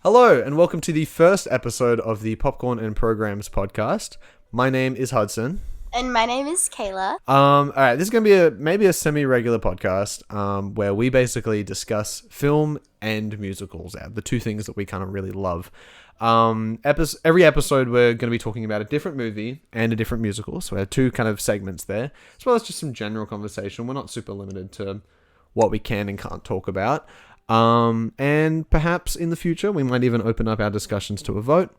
Hello, and welcome to the first episode of the Popcorn and Programs podcast. My name is Hudson. And my name is Kayla. Alright, this is going to be maybe a semi-regular podcast where we basically discuss film and musicals, the two things that we kind of really love. Every episode we're going to be talking about a different movie and a different musical, so we have two kind of segments there, as well as just some general conversation. We're not super limited to what we can and can't talk about. And perhaps in the future, we might even open up our discussions to a vote.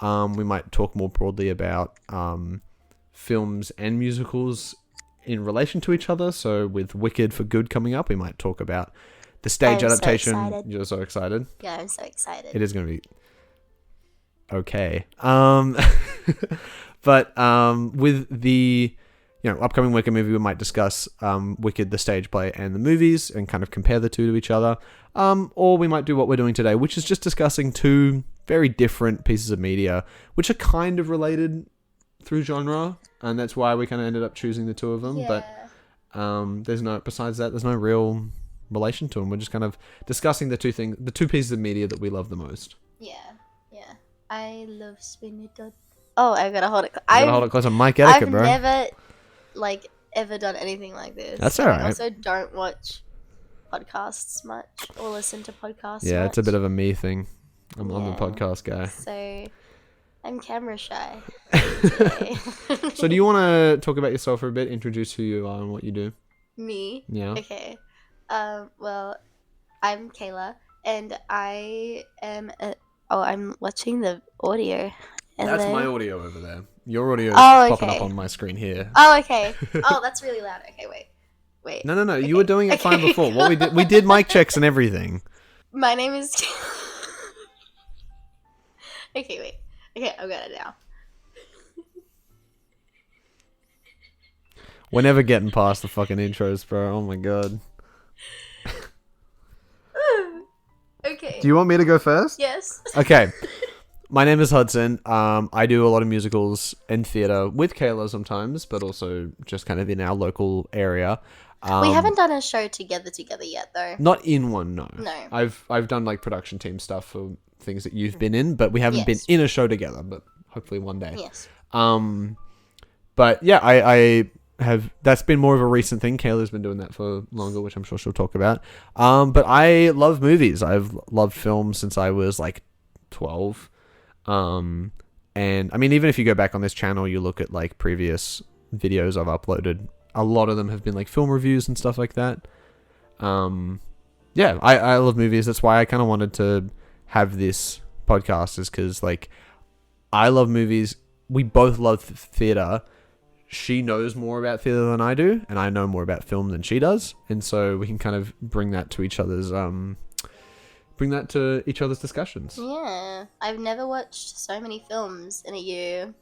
We might talk more broadly about films and musicals in relation to each other. So with Wicked for Good coming up, we might talk about the stage adaptation. So excited. You're so excited? Yeah, I'm so excited. It is going to be okay. But with the upcoming Wicked movie, we might discuss Wicked, the stage play, and the movies, and kind of compare the two to each other. Or we might do what we're doing today, which is just discussing two very different pieces of media, which are kind of related through genre, and that's why we kind of ended up choosing the two of them. Yeah. But besides that, there's no real relation to them. We're just kind of discussing the two pieces of media that we love the most. Yeah. I love Sweeney Todd. Oh, I gotta hold it. I gotta hold it close on mic etiquette, bro. I've never, ever done anything like this. That's alright. I also don't watch podcasts much or listen to podcasts. Yeah, much. it's a bit of a me thing. I'm the podcast guy. So, I'm camera shy. So do you want to talk about yourself for a bit? Introduce who you are and what you do? Me? Yeah. Okay. Well, I'm Kayla, and I am I'm watching the audio. And That's my audio over there. Your audio is popping up on my screen here. Oh, okay. Oh, that's really loud. Okay, wait. No. Okay. You were doing it fine before. What we did mic checks and everything. My name is... Okay, wait. Okay, I've got it now. We're never getting past the fucking intros, bro. Oh my god. Okay. Do you want me to go first? Yes. Okay. My name is Hudson. I do a lot of musicals and theatre with Kayla sometimes, but also just kind of in our local area. We haven't done a show together yet, though. Not in one, no. No. I've done like production team stuff for things that you've been in, but we haven't been in a show together, but hopefully one day. Yes. But yeah, I have, that's been more of a recent thing. Kayla's been doing that for longer, which I'm sure she'll talk about. But I love movies. I've loved film since I was like 12. And I mean, even if you go back on this channel, you look at like previous videos I've uploaded, a lot of them have been like film reviews and stuff like that. Yeah, I love movies. That's why I kind of wanted to have this podcast, is because like I love movies. We both love theater. She knows more about theater than I do, and I know more about film than she does, and so we can kind of bring that to each other's discussions. Yeah. I've never watched so many films in a year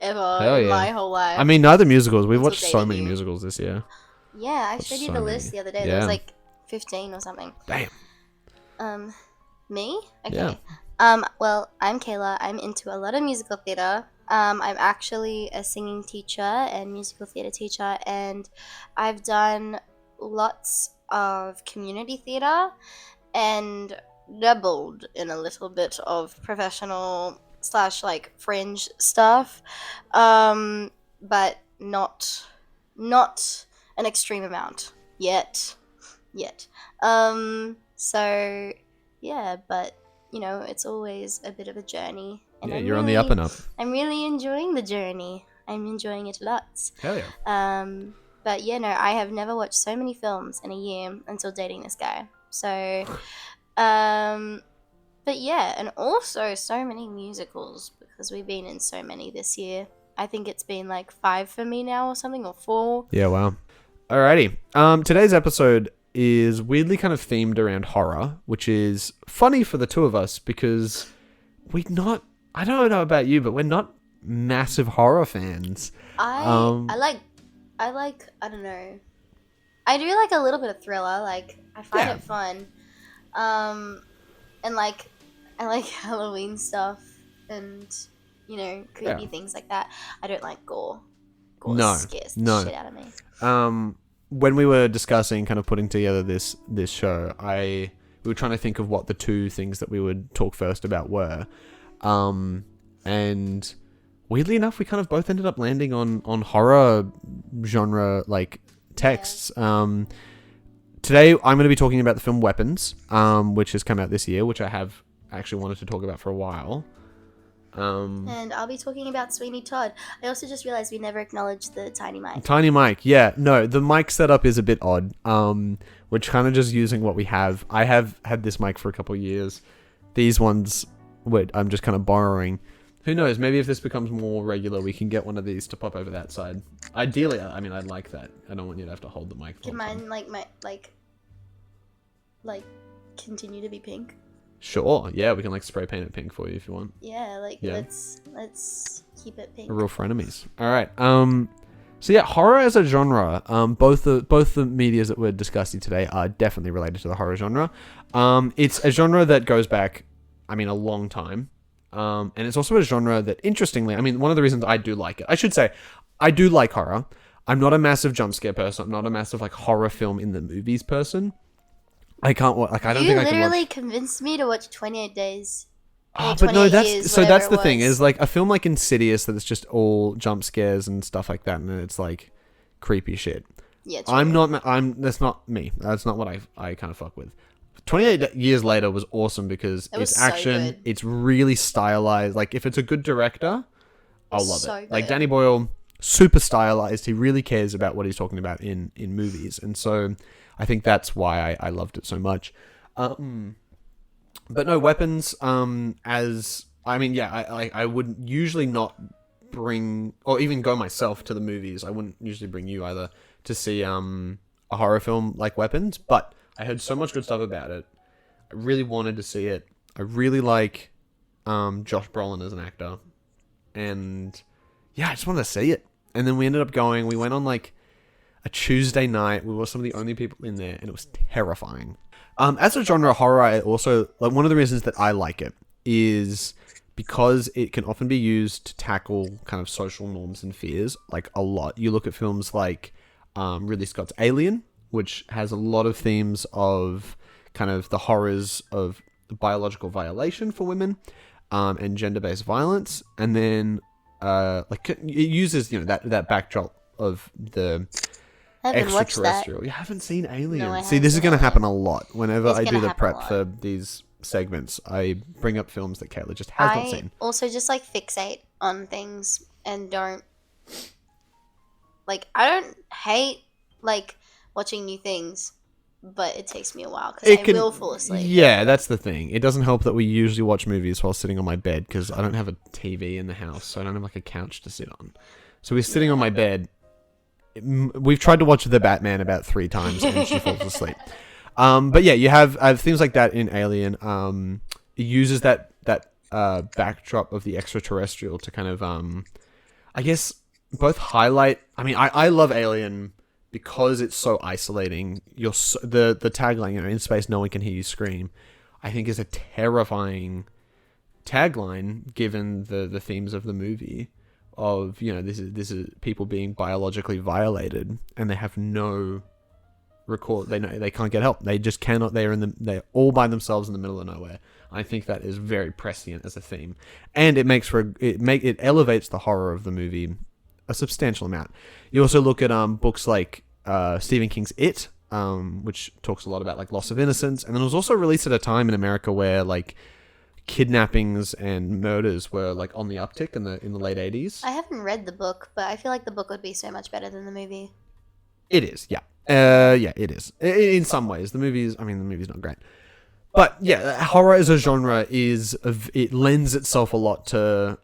ever in my whole life. I mean, neither musicals. We've watched so many musicals this year. Yeah, I showed you the list the other day. There was like 15 or something. Damn. Me? Okay. Yeah. Well, I'm Kayla. I'm into a lot of musical theatre. I'm actually a singing teacher and musical theatre teacher, and I've done lots of community theatre and dabbled in a little bit of professional / like fringe stuff, but not an extreme amount yet. So yeah, but it's always a bit of a journey. And you're on the up and up. I'm really enjoying the journey. I'm enjoying it lots. Hell yeah. But yeah, no, I have never watched so many films in a year until dating this guy. So, but yeah, and also so many musicals, because we've been in so many this year. I think it's been like 5 for me now or something, or 4. Yeah, wow. Alrighty. Today's episode is weirdly kind of themed around horror, which is funny for the two of us because I don't know about you, but we're not massive horror fans. I like I don't know. I do like a little bit of thriller. Like I find it fun. And like I like Halloween stuff and creepy things like that. I don't like gore. Gore scares the shit out of me. When we were discussing kind of putting together this show, I we were trying to think of what the two things that we would talk first about were. And weirdly enough, we kind of both ended up landing on horror genre like texts. Yeah. Today I'm going to be talking about the film Weapons, which has come out this year, which I have actually wanted to talk about for a while. And I'll be talking about Sweeney Todd. I also just realized we never acknowledged the tiny mic. Tiny mic, yeah. No, the mic setup is a bit odd. We're kind of just using what we have. I have had this mic for a couple of years. These ones, I'm just kind of borrowing. Who knows? Maybe if this becomes more regular, we can get one of these to pop over that side. Ideally, I mean, I'd like that. I don't want you to have to hold the mic. Can mine continue to be pink? Sure. Yeah, we can like spray paint it pink for you if you want. Yeah, let's keep it pink. A real frenemies. All right. So yeah, horror as a genre. Both the medias that we're discussing today are definitely related to the horror genre. It's a genre that goes back, I mean, a long time. And it's also a genre that, interestingly, I mean, one of the reasons I do like it, I should say, I do like horror. I'm not a massive jump scare person. I'm not a massive like horror film in the movies person. I can't watch. Like, I don't think I can watch. You literally convinced me to watch 28 Days. But no, that's the thing is like a film like Insidious that it's just all jump scares and stuff like that, and it's like creepy shit. Yeah, true. That's not me. That's not what I kind of fuck with. 28 Years Later was awesome because it's action. So it's really stylized. Like if it's a good director, I'll love it. Good. Like Danny Boyle, super stylized. He really cares about what he's talking about in movies, and so I think that's why I loved it so much. But no, Weapons. I would usually not bring or even go myself to the movies. I wouldn't usually bring you either to see a horror film like Weapons, but I heard so much good stuff about it. I really wanted to see it. I really like Josh Brolin as an actor. And yeah, I just wanted to see it. And then we ended up going, we went on like a Tuesday night. We were some of the only people in there, and it was terrifying. As a genre, horror, I also, like, one of the reasons that I like it is because it can often be used to tackle kind of social norms and fears, like a lot. You look at films like Ridley Scott's Alien, which has a lot of themes of kind of the horrors of biological violation for women, and gender-based violence. And then, it uses, that backdrop of the extraterrestrial. You haven't seen Alien. No, see, this is going to happen a lot. Whenever I do the prep for these segments, I bring up films that Kayla just has not seen. I also just fixate on things and don't I don't hate watching new things, but it takes me a while because I will fall asleep. Yeah, that's the thing. It doesn't help that we usually watch movies while sitting on my bed because I don't have a TV in the house, so I don't have a couch to sit on. So we're sitting on my bed. We've tried to watch The Batman about 3 times and she falls asleep. But yeah, you have things like that in Alien. It uses that backdrop of the extraterrestrial to kind of, I guess, both highlight. I mean, I love Alien because it's so isolating. The tagline, in space, no one can hear you scream, I think is a terrifying tagline given the themes of the movie. Of this is people being biologically violated and they have no record. They can't get help. They just cannot. They're all by themselves in the middle of nowhere. I think that is very prescient as a theme, and it elevates the horror of the movie a substantial amount. You also look at books like Stephen King's It, which talks a lot about loss of innocence, and then it was also released at a time in America where kidnappings and murders were on the uptick in the late 80s. I haven't read the book, but I feel like the book would be so much better than the movie. It is, yeah. It is. In some ways. The movie's not great. But yeah, horror as a genre it lends itself a lot to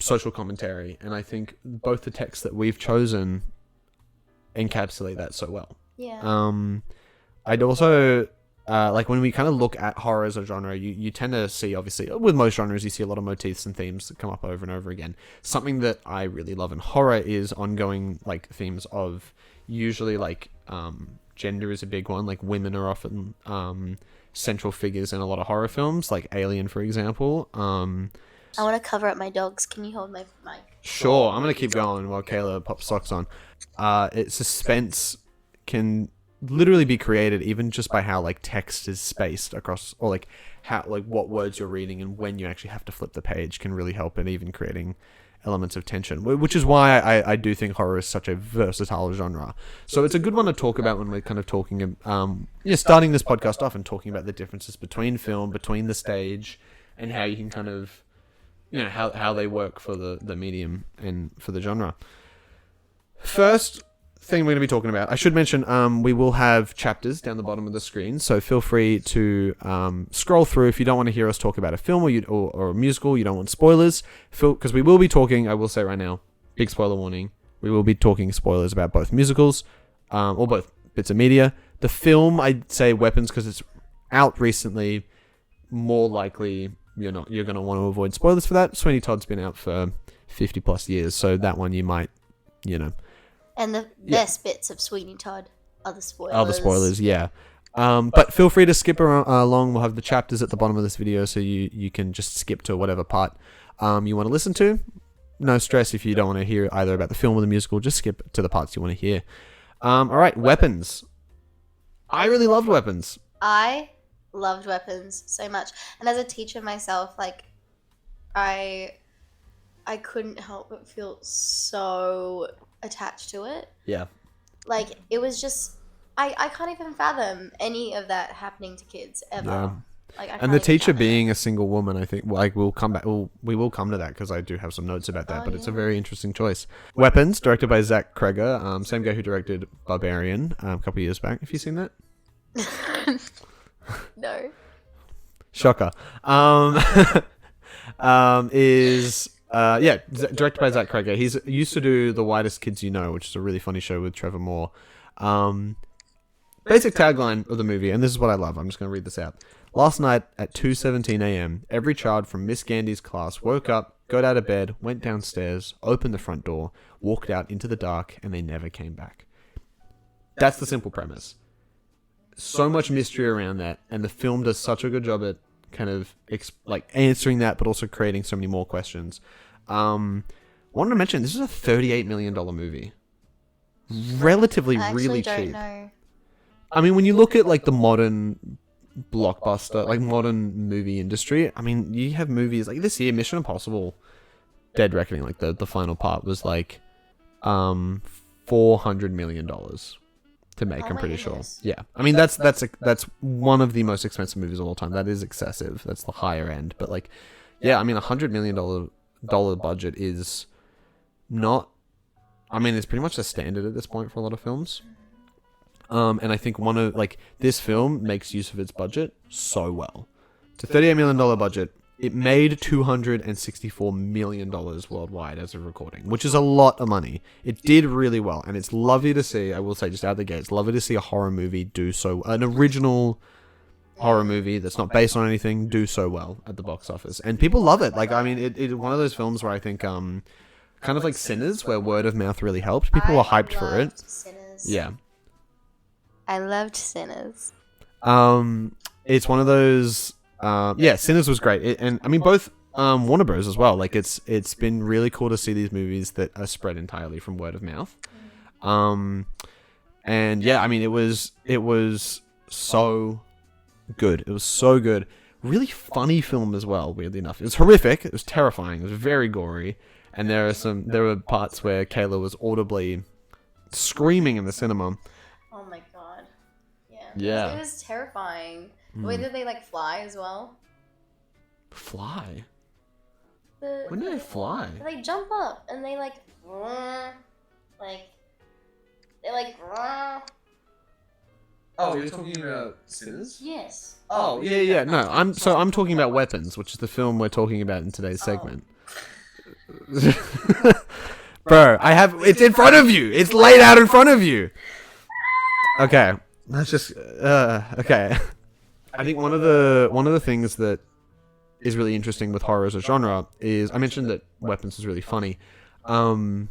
social commentary, and I think both the texts that we've chosen encapsulate that so well. Yeah. I'd also when we kind of look at horror as a genre, you tend to see, obviously, with most genres, you see a lot of motifs and themes that come up over and over again. Something that I really love in horror is ongoing themes of usually gender is a big one. Women are often central figures in a lot of horror films, like Alien, for example. I want to cover up my dogs. Can you hold my mic? Sure. I'm gonna keep going while Kayla pops socks on. Suspense can literally be created even just by how like text is spaced across, or like how like what words you're reading and when you actually have to flip the page can really help in even creating elements of tension, which is why I do think horror is such a versatile genre. So it's a good one to talk about when we're kind of talking, starting this podcast off and talking about the differences between film, between the stage, and how you can kind of, how they work for the medium and for the genre. First thing we're going to be talking about, I should mention, we will have chapters down the bottom of the screen, so feel free to scroll through if you don't want to hear us talk about a film or a musical, you don't want spoilers, because we will be talking, I will say right now, big spoiler warning, we will be talking spoilers about both musicals, or both bits of media. The film, I'd say Weapons, because it's out recently, more likely you're going to want to avoid spoilers for that. Sweeney Todd's been out for 50 plus years, so that one you might, And the best bits of Sweeney Todd are the spoilers. Are the spoilers, yeah. But feel free to skip along. We'll have the chapters at the bottom of this video, so you can just skip to whatever part you want to listen to. No stress if you don't want to hear either about the film or the musical. Just skip to the parts you want to hear. All right, Weapons. I really loved Weapons. I loved Weapons so much. And as a teacher myself, like, I couldn't help but feel so attached to it. Yeah. Like, it was just, I can't even fathom any of that happening to kids ever. Yeah. Like, and the teacher being a single woman, I think, like, we will come to that because I do have some notes about that, but it's a very interesting choice. Weapons, directed by Zach Kreger, same guy who directed Barbarian a couple of years back. Have you seen that? No. Shocker. Directed by Zach Kreger. He's used to do The Whitest Kids You Know, which is a really funny show with Trevor Moore. Basic tagline of the movie, and this is what I love. I'm just going to read this out. Last night at 2:17 a.m., every child from Miss Gandy's class woke up, got out of bed, went downstairs, opened the front door, walked out into the dark, and they never came back. That's the simple premise. So much mystery around that, and the film does such a good job at kind of answering that, but also creating so many more questions. Wanted to mention, this is a $38 million movie. Relatively, really cheap. Know. I mean, when you look at like the modern blockbuster, like modern movie industry, I mean, you have movies like this year, Mission Impossible, Dead Reckoning, like the final part was like $400 million to make. I'm pretty sure. Yeah, I mean that's one of the most expensive movies of all time. That is excessive. That's the higher end. But like, yeah, I mean, $100 million budget is not. I mean, it's pretty much the standard at this point for a lot of films. And I think this film makes use of its budget so well. It's a $38 million budget. It made $264 million worldwide as of recording, which is a lot of money. It did really well, and it's lovely to see, I will say just out of the gate, it's lovely to see a horror movie an original horror movie that's not based on anything, do so well at the box office. And people love it. Like, I mean, it's one of those films where I think, kind of like Sinners, where word of mouth really helped. People were hyped for it. Sinners. Yeah. I loved Sinners. It's one of those... Sinners was great. I mean, both Warner Bros. As well. Like, it's been really cool to see these movies that are spread entirely from word of mouth. And yeah, I mean, it was so good. It was so good. Really funny film as well, weirdly enough. It was horrific. It was terrifying. It was very gory. And there were parts where Kayla was audibly screaming in the cinema. Oh my god. Yeah. Yeah. It was terrifying. The way that they fly as well. Fly? When do they fly? They jump up and they Oh, you're talking about Sinners? Yes. Oh, yeah. No, I'm talking about Weapons, which is the film we're talking about in today's segment. Bro, it's in front of you. It's laid out in front of you. Okay. Let's just okay. I think one of the things that is really interesting with horror as a genre is, I mentioned that Weapons is really funny. I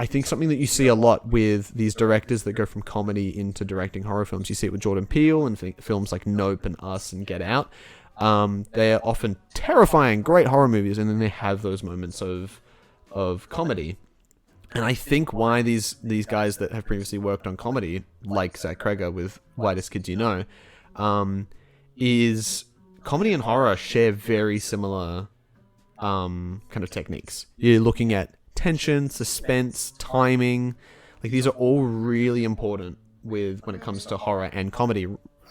think something that you see a lot with these directors that go from comedy into directing horror films, you see it with Jordan Peele and films like Nope and Us and Get Out. They are often terrifying, great horror movies, and then they have those moments of comedy. And I think why these guys that have previously worked on comedy, like Zach Kreger with Whitest Kids You Know, is comedy and horror share very similar kind of techniques. You're looking at tension, suspense, timing. Like these are all really important when it comes to horror and comedy.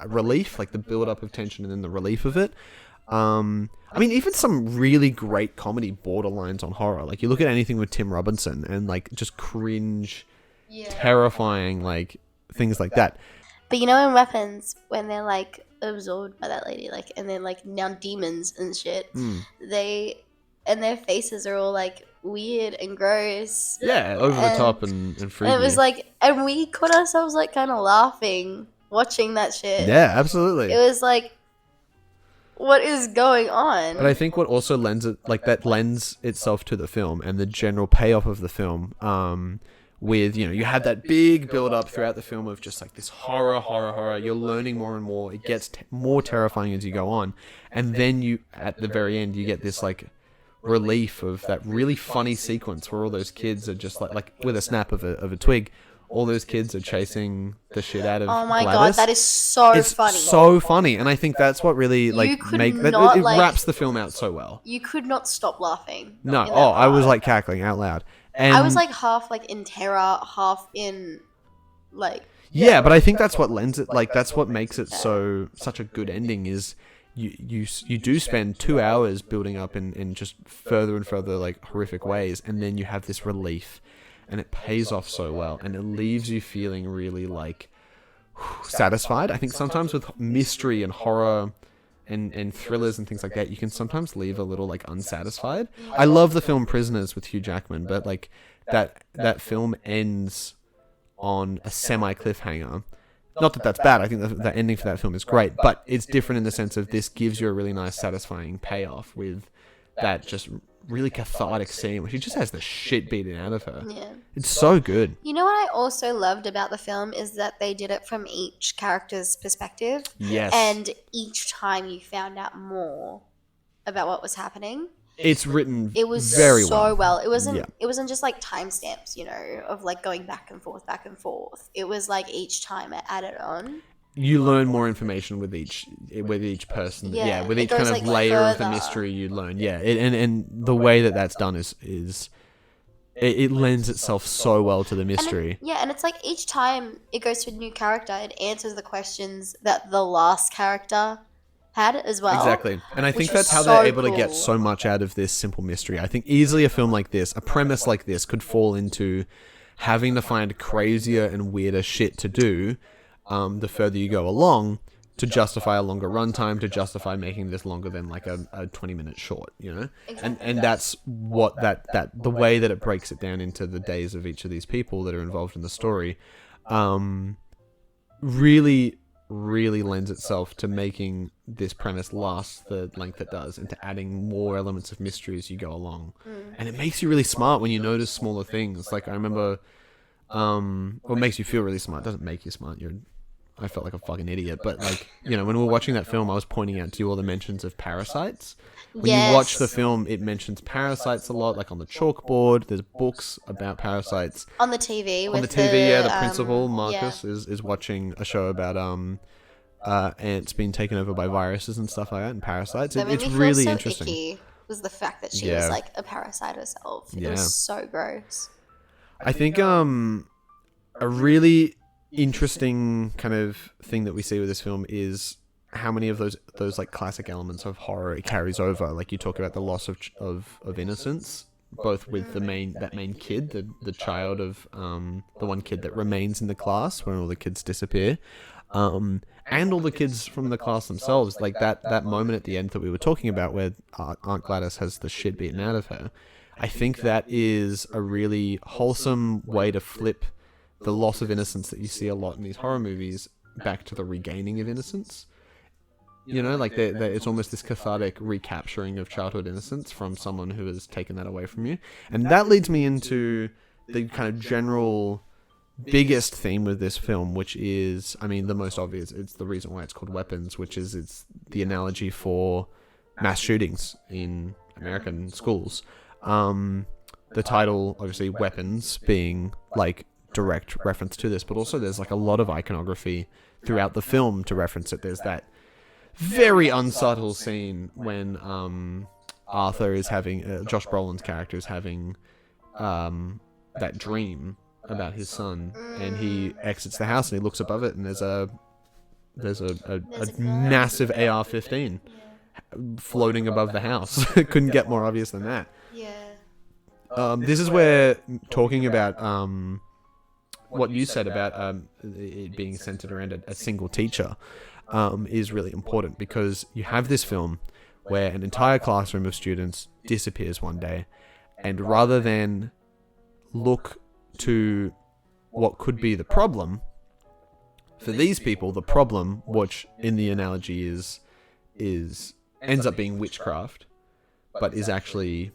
Relief, like the build up of tension and then the relief of it. I mean, even some really great comedy borderlines on horror. Like you look at anything with Tim Robinson and like just cringe, terrifying, like things like that. But you know in Weapons, when they're like absorbed by that lady, like, and they're like now demons and shit, and their faces are all like weird and gross. Yeah, over the top and freaky. And it was like, and we caught ourselves like kind of laughing watching that shit. Yeah, absolutely. It was like, what is going on? But I think what also lends itself to the film and the general payoff of the film, with, you have that big build up throughout the film of just like this horror. You're learning more and more. It gets more terrifying as you go on. And then at the very end, you get this like relief of that really funny sequence where all those kids are just like with a snap of a twig, all those kids are chasing the shit out of Oh my Gladys. god, that is so funny. It's so funny, and I think that's what really it wraps the film out so well. You could not stop laughing. No, I was like cackling out loud. And I was like half like in terror, half in like yeah, but I think that's what lends it, like that's what makes it such a good ending is you do spend 2 hours building up in just further and further like horrific ways, and then you have this relief. And it pays off so well, and it leaves you feeling really like satisfied. I think sometimes with mystery and horror and thrillers and things like that, you can sometimes leave a little like unsatisfied. I love the film Prisoners with Hugh Jackman, but like that film ends on a semi cliffhanger. Not that that's bad. I think the ending for that film is great, but it's different in the sense of this gives you a really nice satisfying payoff with that just really cathartic scene where she just has the shit beaten out of her. Yeah. It's so good. You know what I also loved about the film is that they did it from each character's perspective. Yes. And each time you found out more about what was happening. It's written it was very so well. It Yeah. wasn't just like timestamps, of like going back and forth. It was like each time it added on. You learn more information with each person. Yeah, with it each kind goes, of like, layer of the further. mystery you learn. Yeah, and the way that that's done is it lends itself so well to the mystery. And it's like each time it goes to a new character, it answers the questions that the last character had as well. Exactly. And I think which that's was how they're so able to get cool. so much out of this simple mystery. I think easily a film like this, a premise like this, could fall into having to find crazier and weirder shit to do the further you go along, to justify a longer runtime, to justify making this longer than like a 20-minute short, Exactly. And that's what that the way that it breaks it down into the days of each of these people that are involved in the story, really lends itself to making this premise last the length it does, and to adding more elements of mystery as you go along. And it makes you really smart when you notice smaller things. Like I remember, it makes you feel really smart. It doesn't make you smart. I felt like a fucking idiot, but like, when we were watching that film, I was pointing out to you all the mentions of parasites. When you watch the film, it mentions parasites a lot, like on the chalkboard. There's books about parasites. On the TV. On the TV, the principal, Marcus, is watching a show about ants being taken over by viruses and stuff like that, and parasites. That made It's me feel really so interesting. Icky was the fact that she was like a parasite herself. It was so gross. I think a really interesting kind of thing that we see with this film is how many of those like classic elements of horror it carries over. Like you talk about the loss of innocence, both with that main kid, the child of the one kid that remains in the class when all the kids disappear, and all the kids from the class themselves. Like that moment at the end that we were talking about where Aunt Gladys has the shit beaten out of her. I think that is a really wholesome way to flip the loss of innocence that you see a lot in these horror movies back to the regaining of innocence. Like it's almost this cathartic recapturing of childhood innocence from someone who has taken that away from you. And that leads me into the kind of general biggest theme with this film, which is, the most obvious. It's the reason why it's called Weapons, which is it's the analogy for mass shootings in American schools. The the title, obviously, weapons being like direct reference to this, but also there's like a lot of iconography throughout the film to reference it. There's that very unsubtle scene when Arthur is having Josh Brolin's character is having that dream about his son, and he exits the house and he looks above it, and there's a massive AR-15 floating above the house. It couldn't get more obvious than that. Yeah. This is where talking about what you said about it being centered around a single teacher is really important, because you have this film where an entire classroom of students disappears one day, and rather than look to what could be the problem, for these people, the problem, which in the analogy is ends up being witchcraft, but is actually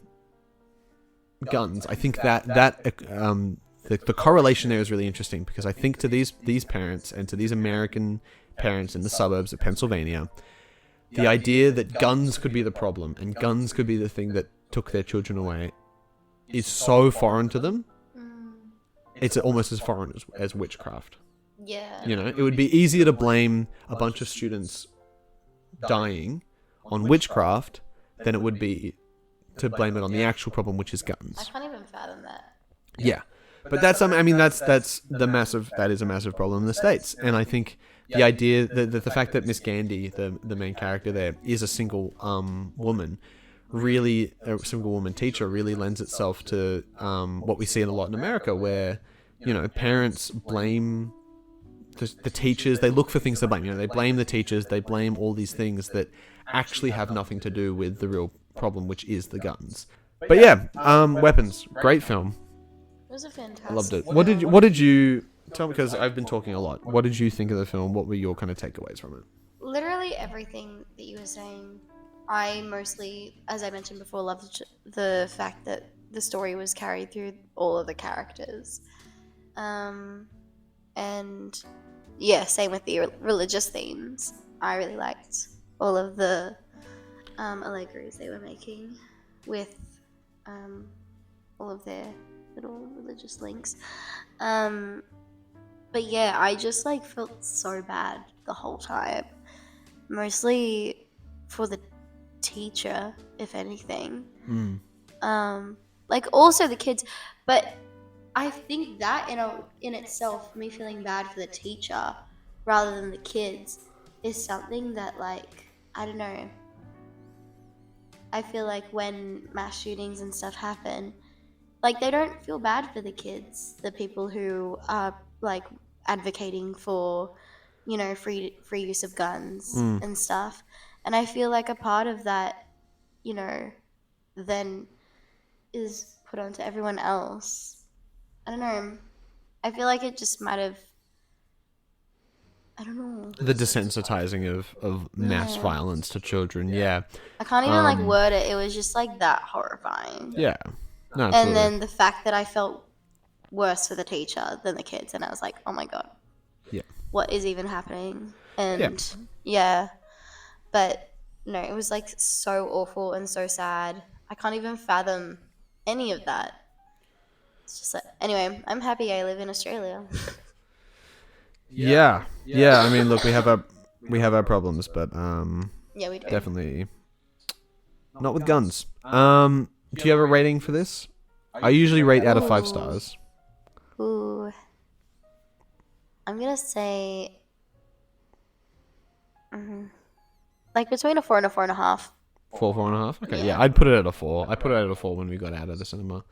guns. I think that the correlation there is really interesting, because I think to these parents and to these American parents in the suburbs of Pennsylvania, the idea that guns could be the problem and guns could be the thing that took their children away is so foreign to them. It's almost as foreign as witchcraft. Yeah. You know, it would be easier to blame a bunch of students dying on witchcraft than it would be to blame it on the actual problem, which is I guns. can't even fathom that. Yeah. But that's that is a massive problem in the States. And I think the idea that the fact that Miss Gandy, the main character there, is a single woman, really a single woman teacher, really lends itself to what we see in a lot in America, where, you know, parents blame the teachers. They look for things to blame. You know, they blame the teachers. They blame all these things that actually have nothing to do with the real problem, which is the guns. But yeah, Weapons, great film. It was a fantastic. I loved it. What did you tell me? Because I've been talking a lot. What did you think of the film? What were your kind of takeaways from it? Literally everything that you were saying. I mostly, as I mentioned before, loved the fact that the story was carried through all of the characters. And yeah, same with the religious themes. I really liked all of the allegories they were making with all of their little religious links. But yeah, I just like felt so bad the whole time. Mostly for the teacher, if anything. Like also the kids, but I think that in itself, me feeling bad for the teacher rather than the kids is something that, like, I don't know. I feel like when mass shootings and stuff happen, like, they don't feel bad for the kids, the people who are like advocating for, you know, free use of guns and stuff. And I feel like a part of that, you know, then is put onto everyone else. I don't know. I feel like it just might have, I don't know. The desensitizing of mass violence to children. Yeah. I can't even like word it. It was just like that horrifying. Yeah. No, absolutely. And then the fact that I felt worse for the teacher than the kids, and I was like, oh my god. Yeah. What is even happening? And yeah. But no, it was like so awful and so sad. I can't even fathom any of that. It's just like, anyway, I'm happy I live in Australia. Yeah. I mean, look, we have our problems, but Yeah, we do. definitely not with guns. Do you have a rating for this? I usually rate out of 5 stars. Ooh. I'm gonna say like between a 4 and a 4.5. 4.5. Okay, yeah, I'd put it at a 4. I put it at a 4 when we got out of the cinema.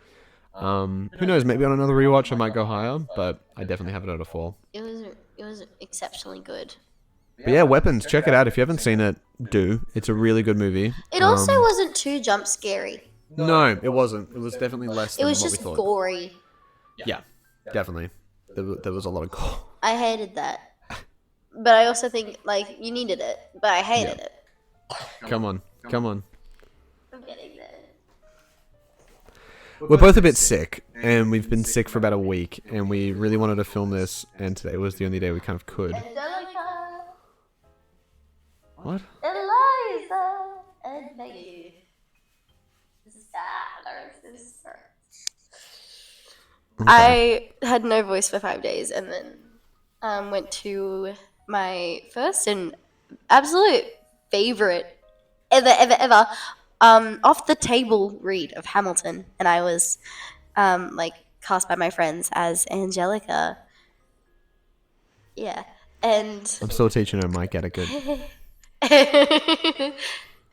Who knows? Maybe on another rewatch I might go higher, but I definitely have it at a 4. It was exceptionally good. But yeah, Weapons. Check it out if you haven't seen it. Do. It's a really good movie. It also wasn't too jump scary. No, it wasn't. It was definitely less than It was what we just thought. gory. Yeah, definitely. There was a lot of gore. I hated that, but I also think like you needed it. But I hated it. Come on. I'm getting there. We're both a bit sick, and we've been sick for about a week, and we really wanted to film this, and today was the only day we kind of could. Angelica, What? Eliza, and Maggie. This is I had no voice for 5 days, and then went to my first and absolute favorite ever off the table read of Hamilton, and I was like cast by my friends as Angelica. Yeah, and I'm still teaching her mic etiquette.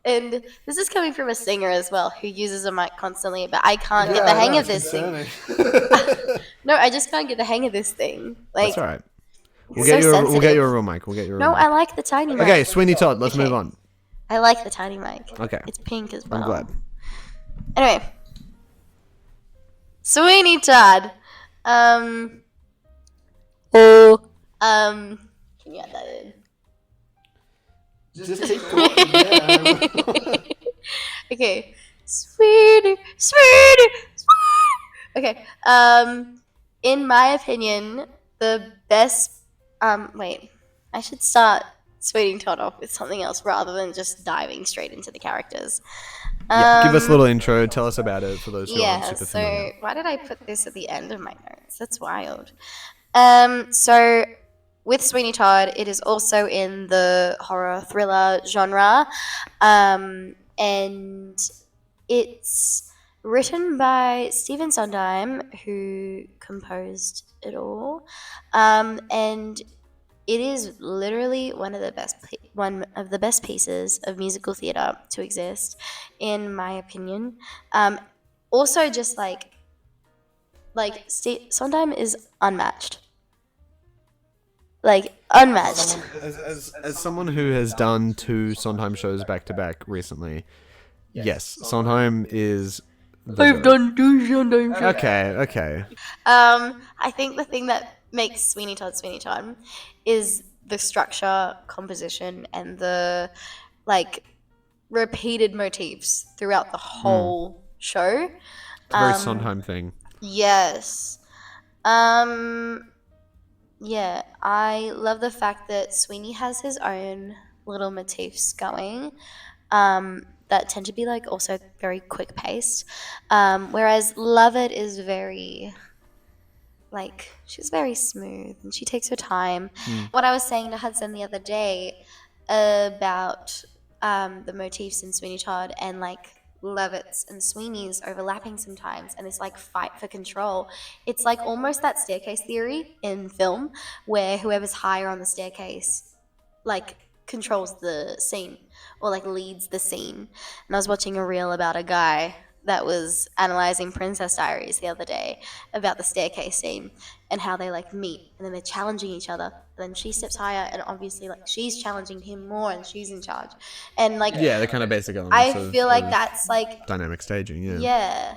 and this is coming from a singer as well who uses a mic constantly, but I can't get the hang of this thing. No, I just can't get the hang of this thing. Like, That's all right. We'll so get you a sensitive. real mic. We'll get you a real No, mic. I like the tiny mic. Okay, Sweeney Todd, let's Okay. move on. I like the tiny mic. Okay. It's pink as well. I'm glad. Anyway, Sweeney Todd. Can you add that in? Just keep talking. Okay. Sweeney. Okay. In my opinion, the best. Wait. I should start Sweeney Todd off with something else rather than just diving straight into the characters. Yeah, give us a little intro. Tell us about it for those who aren't super so familiar. why did I put this at the end of my notes? That's wild. So with Sweeney Todd, it is also in the horror thriller genre, and it's written by Stephen Sondheim, who composed it all, and it is literally one of the best pieces of musical theater to exist, in my opinion. Also, just like Sondheim is unmatched. Like, unmatched. As someone who has done 2 Sondheim shows back to back recently, yes, Sondheim is. I've done 2 Sondheim shows. Okay. I think the thing that makes Sweeney Todd is the structure, composition, and the like repeated motifs throughout the whole show. It's a very Sondheim thing. Yes. Yeah, I love the fact that Sweeney has his own little motifs going, that tend to be like also very quick paced. Whereas Lovett is very, like, she's very smooth and she takes her time. What I was saying to Hudson the other day about the motifs in Sweeney Todd and like Levitt's and Sweeney's overlapping sometimes, and this like fight for control. It's like almost that staircase theory in film where whoever's higher on the staircase like controls the scene or like leads the scene. And I was watching a reel about a guy that was analyzing Princess Diaries the other day about the staircase scene and how they like meet and then they're challenging each other, and then she steps higher and obviously like she's challenging him more and she's in charge, and like Yeah, they're kind of basic elements. I feel like that's like dynamic staging. yeah.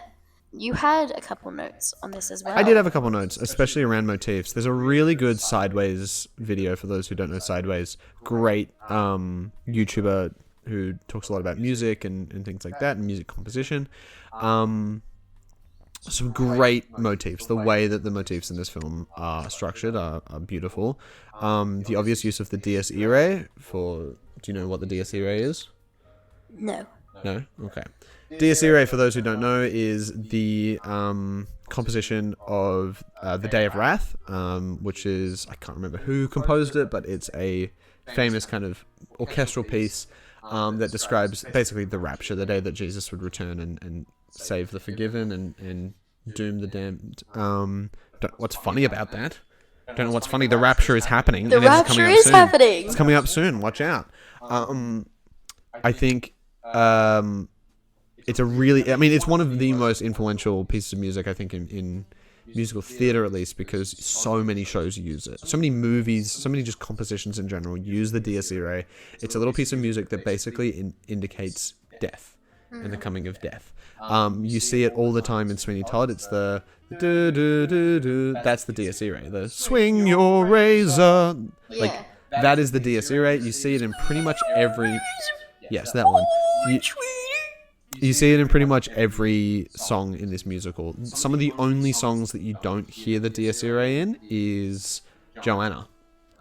You had a couple notes on this as well. I did have a couple notes, especially around motifs. There's a really good Sideways video for those who don't know Sideways. Great YouTuber who talks a lot about music and things like that and music composition. Some great motifs. The way that the motifs in this film are structured are beautiful. The obvious use of the Dies Irae do you know what the Dies Irae is? No. No? Okay. Dies Irae, for those who don't know, is the composition of The Day of Wrath, which is, I can't remember who composed it, but it's a famous kind of orchestral piece that describes basically the rapture, the day that Jesus would return and save the forgiven and doom the damned. What's funny about that? Don't know what's funny. The rapture is happening. The rapture is happening. It's coming up soon. Watch out. I think it's it's one of the most influential pieces of music, I think, in musical theater, at least, because so many shows use it. So many movies, so many just compositions in general use the Dies Irae. It's a little piece of music that basically indicates death and the coming of death. You see it all the time in Sweeney Todd. It's the do do do do. That's the Dies Irae. The swing your razor. Like that is the Dies Irae. You see it in pretty much every. Yes, that one. You see it in pretty much every song in this musical. Some of the only songs that you don't hear the Dies Irae in is Joanna.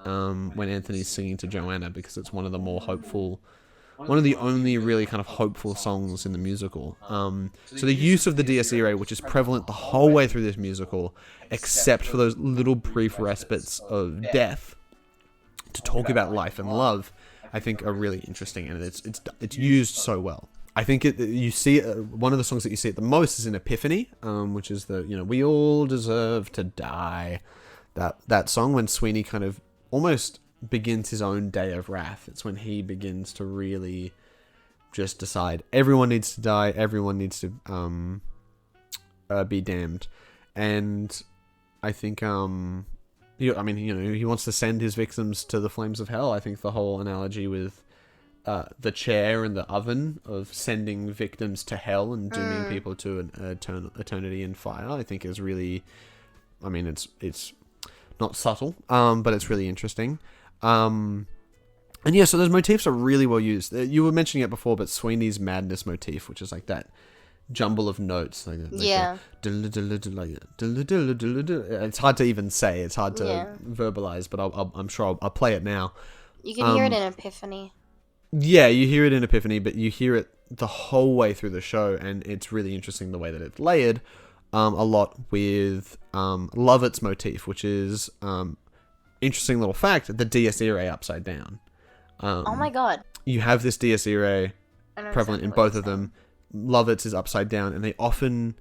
When Anthony's singing to Joanna, because it's one of the more hopeful one of the only really kind of hopeful songs in the musical. So the use of the Dies Irae, which is prevalent the whole way through this musical, except for those little brief respites of death, to talk about life and love, I think are really interesting, and it's used so well. I think you see one of the songs that you see it the most is in Epiphany, which is the we all deserve to die. That song when Sweeney kind of almost begins his own day of wrath. It's when he begins to really just decide everyone needs to die, everyone needs to be damned, and I think he wants to send his victims to the flames of hell. I think the whole analogy with the chair and the oven of sending victims to hell and dooming people to an eternity in fire, I think is really, it's not subtle, but it's really interesting. And yeah, so those motifs are really well used. You were mentioning it before, but Sweeney's madness motif, which is like that jumble of notes, it's hard to even say, it's hard to verbalize, but I'm sure I'll play it now. You can hear it in Epiphany. Yeah, you hear it in Epiphany, but you hear it the whole way through the show, and it's really interesting the way that it's layered a lot with Lovett's motif, which is interesting little fact, the Dies Irae upside down. Oh my god. You have this Dies Irae prevalent in both of them. Lovett's is upside down, and they often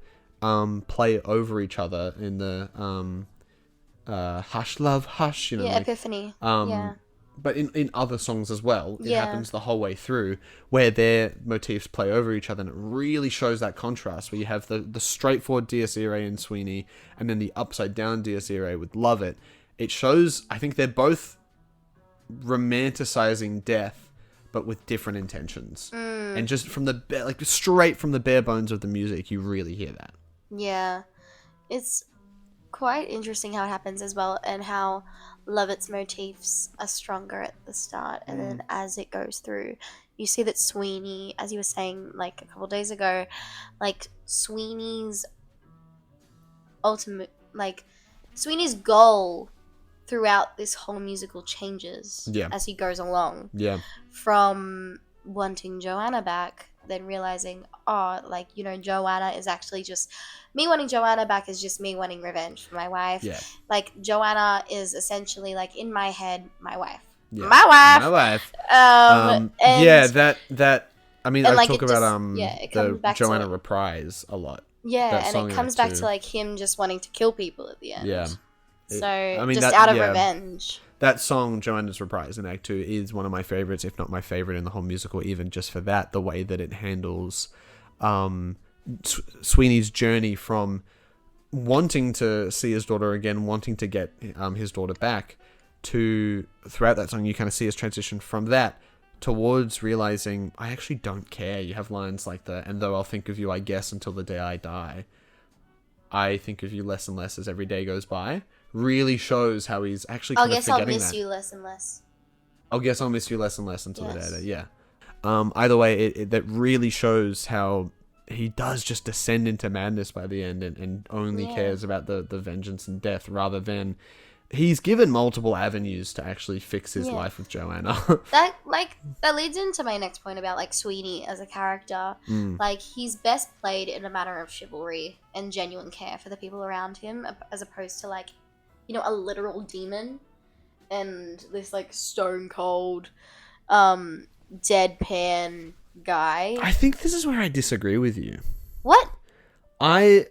play over each other in the hush love hush, Epiphany. Yeah. But in other songs as well, it happens the whole way through, where their motifs play over each other, and it really shows that contrast, where you have the straightforward Dies Irae in Sweeney, and then the upside down Dies Irae with Lovett. It shows, I think they're both romanticizing death, but with different intentions. And just from straight from the bare bones of the music, you really hear that. Yeah. It's quite interesting how it happens as well, and how Lovett's motifs are stronger at the start, and then as it goes through, you see that Sweeney, as you were saying like a couple days ago, like Sweeney's Sweeney's goal throughout this whole musical changes as he goes along. Yeah. From wanting Joanna back, then realizing, Joanna is actually just me wanting Joanna back is just me wanting revenge for my wife. Yeah. Like, Joanna is essentially, like, in my head, my wife. Yeah. My wife. I've talked about the Joanna reprise a lot. Yeah, and it comes back to like him just wanting to kill people at the end. Yeah. Out of revenge. That song, Joanna's Reprise in Act 2, is one of my favorites, if not my favorite in the whole musical, even just for that, the way that it handles Sweeney's journey from wanting to see his daughter again, wanting to get his daughter back, to, throughout that song, you kind of see his transition from that towards realizing, I actually don't care. You have lines like that, and though I'll think of you, I guess, until the day I die, I think of you less and less as every day goes by. Really shows how he's actually kind of forgetting that. I'll miss you less and less. I guess I'll miss you less and less until the day. Yeah. Either way, that really shows how he does just descend into madness by the end, and only cares about the vengeance and death, rather than he's given multiple avenues to actually fix his life with Joanna. that leads into my next point about like Sweeney as a character. Like, he's best played in a matter of chivalry and genuine care for the people around him, as opposed to like, a literal demon and this like stone cold deadpan guy. I think this is where I disagree with you. What? I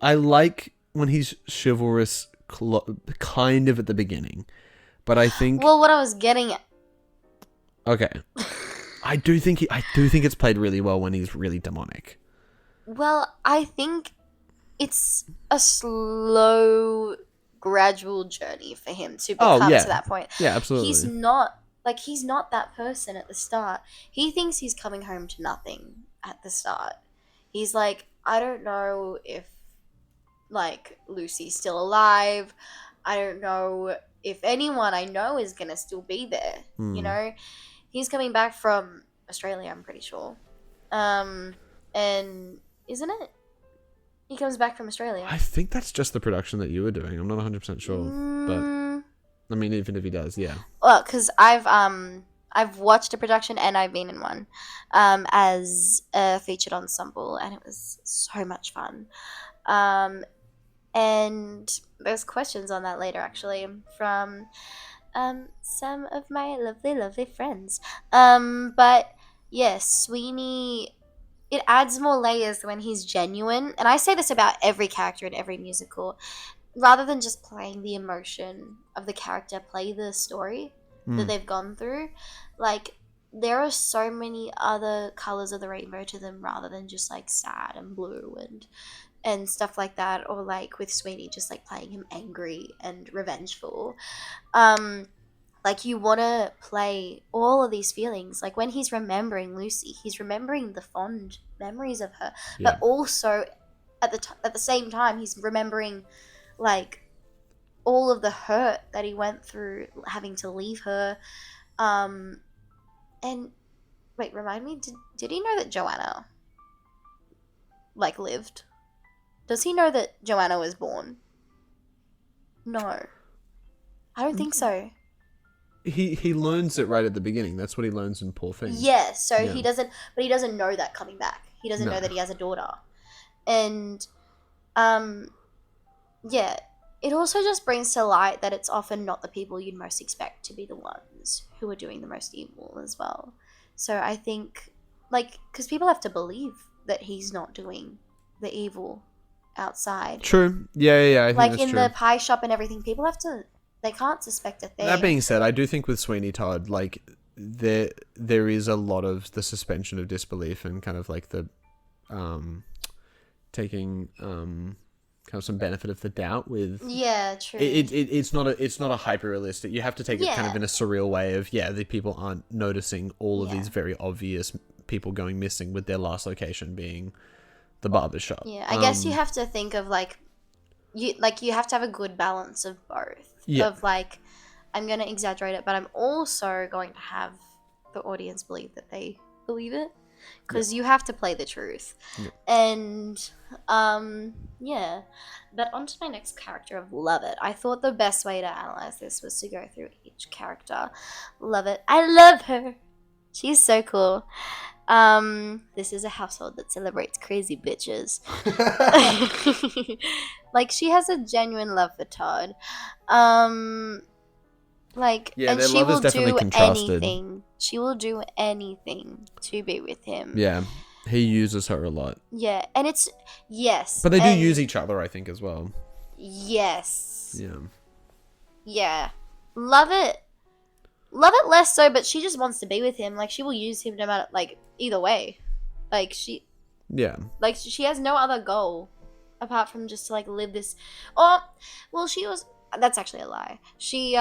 like when he's chivalrous kind of at the beginning, but I think, well, what I was getting at, okay, I do think it's played really well when he's really demonic. Well, I think it's a slow, gradual journey for him to become to that point. Yeah, absolutely. He's not that person at the start. He thinks he's coming home to nothing at the start. He's like, I don't know if like Lucy's still alive. I don't know if anyone I know is gonna still be there. He's coming back from Australia, I'm pretty sure. And isn't it? He comes back from Australia. I think that's just the production that you were doing. I'm not 100% sure. But, I mean, even if he does, yeah. Well, because I've I've watched a production and I've been in one as a featured ensemble, and it was so much fun. Um, and there's questions on that later, actually, from some of my lovely, lovely friends. But yes, Sweeney, it adds more layers when he's genuine. And I say this about every character in every musical. Rather than just playing the emotion of the character, play the story that they've gone through. Like, there are so many other colors of the rainbow to them rather than just like sad and blue and stuff like that, or like with Sweeney just like playing him angry and revengeful. Like, you want to play all of these feelings. Like, when he's remembering Lucy, he's remembering the fond memories of her, but also at the same time he's remembering like all of the hurt that he went through having to leave her. And wait, remind me, did he know that Joanna like lived? Does he know that Joanna was born? No, I don't think so. He learns it right at the beginning. That's what he learns in Poor Thing. Yeah, so he doesn't know that coming back. He doesn't know that he has a daughter. And yeah, it also just brings to light that it's often not the people you'd most expect to be the ones who are doing the most evil as well. So I think, like, because people have to believe that he's not doing the evil outside. True. Yeah. I think like that's in true. the pie shop and everything, people have to. They can't suspect a thing. That being said, I do think with Sweeney Todd, like there is a lot of the suspension of disbelief and kind of like the taking kind of some benefit of the doubt with. Yeah, true. It's not a hyper realistic. You have to take it kind of in a surreal way of the people aren't noticing all of these very obvious people going missing, with their last location being the barber shop. Yeah, I guess you have to think of you have to have a good balance of both. Yeah. Of like, I'm going to exaggerate it, but I'm also going to have the audience believe that they believe it, because you have to play the truth. Yeah. And but on to my next character of Lovett. I thought the best way to analyze this was to go through each character. Lovett, I love her. She's so cool. This is a household that celebrates crazy bitches. Like, she has a genuine love for Todd. Like, and their she love will is definitely do contrasted. anything. She will do anything to be with him. Yeah, he uses her a lot. Yeah, and it's but they do use each other, I think, as well. Yes. Yeah. Yeah, love it less so, but she just wants to be with him. Like, she will use him no matter, like, either way. Like, she has no other goal apart from just to like live this. That's actually a lie. She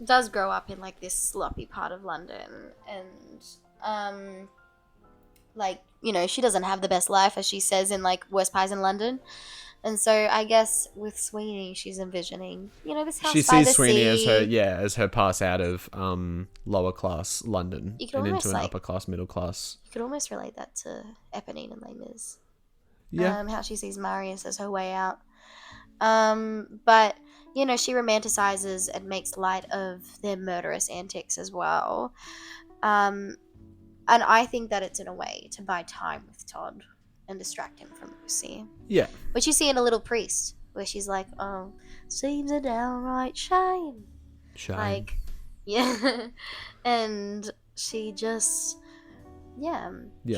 does grow up in like this sloppy part of London, and like, you know, she doesn't have the best life, as she says in like Worst Pies in London. And so I guess with Sweeney, she's envisioning, you know, this house she by the sees Sweeney sea. as her pass out of lower class London and into an upper class, middle class. You could almost relate that to Eponine and Les Mis. Yeah. How she sees Marius as her way out. But, you know, she romanticizes and makes light of their murderous antics as well. And I think that it's in a way to buy time with Todd and distract him from Lucy. Yeah. Which you see in A Little Priest, where she's like, oh, seems a downright shame. Like, yeah. And she just,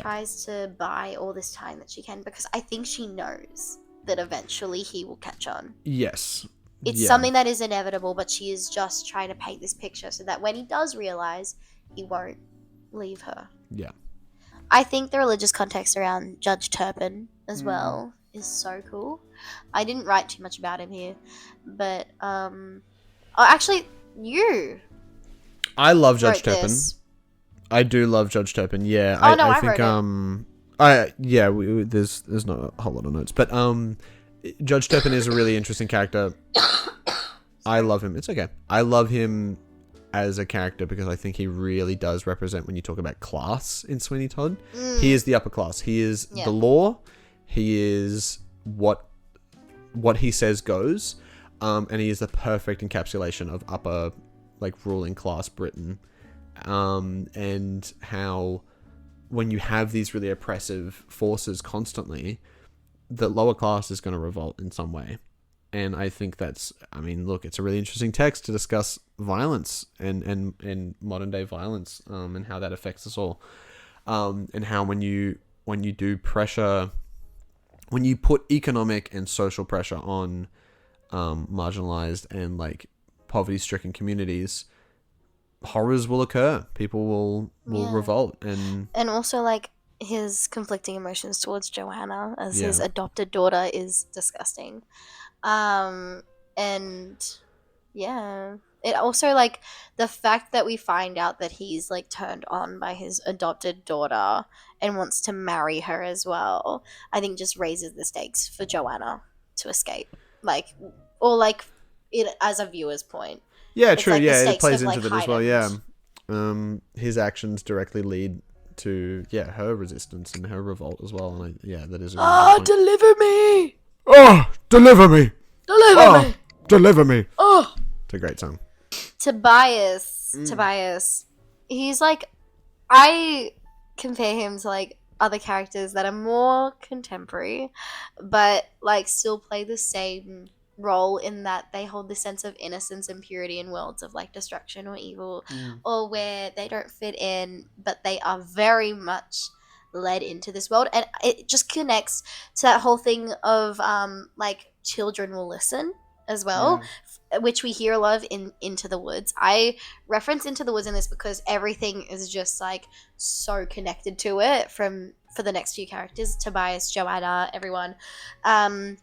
tries to buy all this time that she can, because I think she knows that eventually he will catch on. Yes. It's something that is inevitable, but she is just trying to paint this picture so that when he does realize, he won't leave her. Yeah. I think the religious context around Judge Turpin as well is so cool. I didn't write too much about him here, but actually, I love Judge Turpin. This. I do love Judge Turpin. Yeah. Oh, no, I think there's not a whole lot of notes, but Judge Turpin is a really interesting character. I love him. It's okay. I love him as a character because I think he really does represent, when you talk about class in Sweeney Todd, he is the upper class. He is the law. He is what he says goes, and he is the perfect encapsulation of upper, like, ruling class Britain. and how when you have these really oppressive forces constantly, the lower class is going to revolt in some way. And I think look, it's a really interesting text to discuss violence and modern day violence, and how that affects us all. And how when you put economic and social pressure on marginalized and like poverty-stricken communities, horrors will occur. People will revolt, and also like his conflicting emotions towards Joanna as his Yeah. adopted daughter is disgusting. And yeah, it also like the fact that we find out that he's like turned on by his adopted daughter and wants to marry her as well, I think just raises the stakes for Joanna to escape, like, or like it as a viewer's point. yeah, It's true. like the Yeah, it stakes plays have, into like, that as well. Yeah, heightened. his actions directly lead to her resistance and her revolt as well. And that is a really good point. Deliver me! Oh, deliver me! Deliver me! Deliver me! Oh! It's a great song. Tobias, he's like, I compare him to like other characters that are more contemporary, but like still play the same role in that they hold this sense of innocence and purity in worlds of like destruction or evil, or where they don't fit in, but they are very much led into this world, and it just connects to that whole thing of like children will listen as well, which we hear a lot of in Into the Woods. I reference Into the Woods in this because everything is just like so connected to it for the next few characters, Tobias, Joanna, everyone. And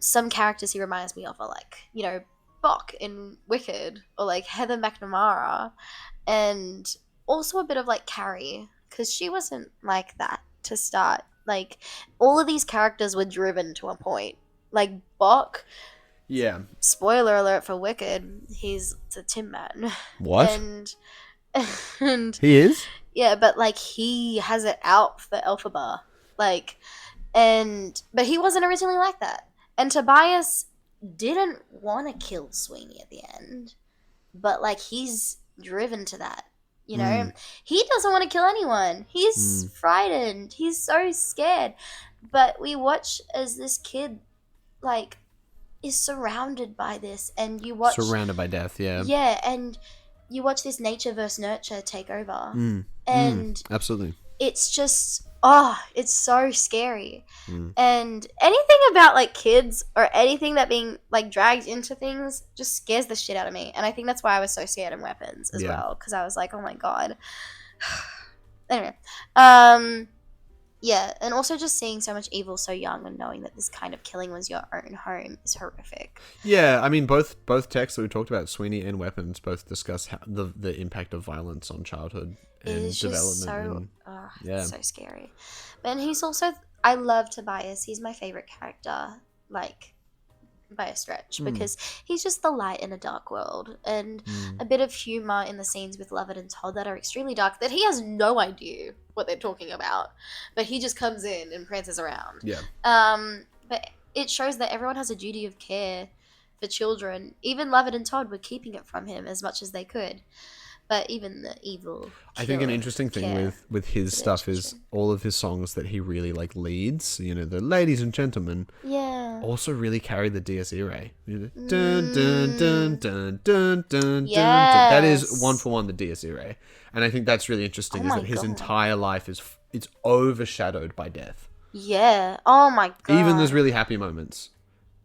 some characters he reminds me of are like, Bok in Wicked, or like Heather McNamara, and also a bit of like Carrie, because she wasn't like that to start. Like, all of these characters were driven to a point. Like Bok, Yeah. spoiler alert for Wicked, he's a Tin Man. What? And He is? yeah, but like he has it out for Elphaba. Like, but he wasn't originally like that. And Tobias didn't want to kill Sweeney at the end, but like he's driven to that. He doesn't want to kill anyone. He's frightened. He's so scared. But we watch as this kid like is surrounded by this, and you watch Surrounded by death, yeah. Yeah, and you watch this nature versus nurture take over. And absolutely. it's just it's so scary. And anything about like kids or anything that being like dragged into things just scares the shit out of me. And I think that's why I was so scared in Weapons as well, because I was like, oh my god. Anyway, yeah, and also just seeing so much evil so young and knowing that this kind of killing was your own home is horrific. Yeah, I mean, both texts that we talked about, Sweeney and Weapons, both discuss how the impact of violence on childhood and development. It's so scary. And he's also, I love Tobias. He's my favorite character, like, by a stretch, because he's just the light in a dark world, and a bit of humor in the scenes with Lovett and Todd that are extremely dark, that he has no idea what they're talking about, but he just comes in and prances around. But it shows that everyone has a duty of care for children. Even Lovett and Todd were keeping it from him as much as they could. But even the evil. I think an interesting thing with his stuff is all of his songs that he really like leads. The ladies and gentlemen. Yeah. Also really carry the Dies Irae. Dun, dun, dun, dun, dun, dun, Yes. dun. That is one for one the Dies Irae, and I think that's really interesting. Is that his entire life it's overshadowed by death. Yeah. Oh my god. Even those really happy moments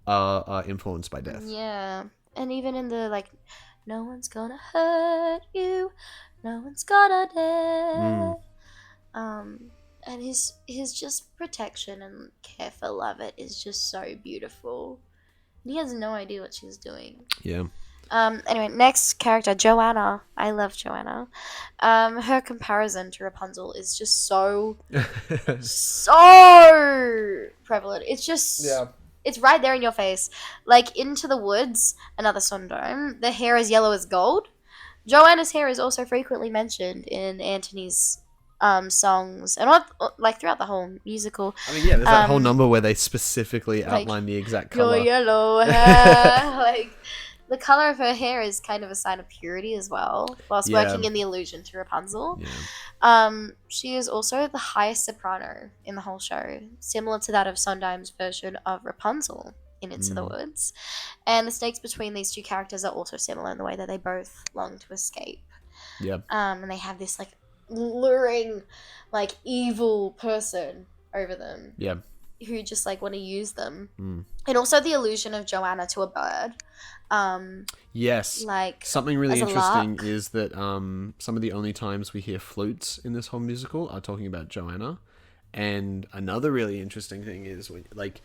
are influenced by death. Yeah, and even in the like. No one's gonna hurt you. No one's gonna dare. And his just protection and care for Lovett is just so beautiful. And he has no idea what she's doing. Yeah. Anyway, next character, Joanna. I love Joanna. Her comparison to Rapunzel is just so prevalent. It's just It's right there in your face. Like, Into the Woods, another Sondheim, the hair is yellow as gold. Joanna's hair is also frequently mentioned in Antony's songs, and like throughout the whole musical. I mean, yeah, there's that whole number where they specifically outline the exact color. Your yellow hair. the color of her hair is kind of a sign of purity as well, whilst Yeah. working in the illusion to Rapunzel. Yeah. She is also the highest soprano in the whole show, similar to that of Sondheim's version of Rapunzel in Into the Woods. And the stakes between these two characters are also similar in the way that they both long to escape. Yeah. And they have this like luring, like evil person over them. Yeah. Who just like want to use them. Mm. And also the illusion of Joanna to a bird. Yes. Like something really as a interesting lark. is that some of the only times we hear flutes in this whole musical are talking about Joanna. And another really interesting thing is when, like,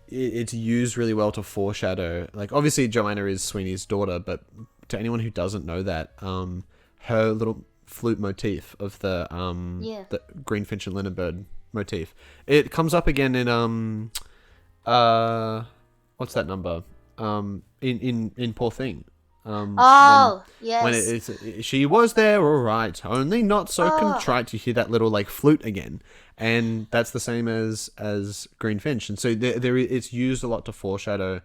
it's used really well to foreshadow. Like, obviously Joanna is Sweeney's daughter, but to anyone who doesn't know that, her little flute motif of the Greenfinch and Lindenbird motif, it comes up again in what's that number? In Poor Thing. Yes. When it's she was there, all right, only not so contrite. You hear that little like flute again, and that's the same as Greenfinch, and so it's used a lot to foreshadow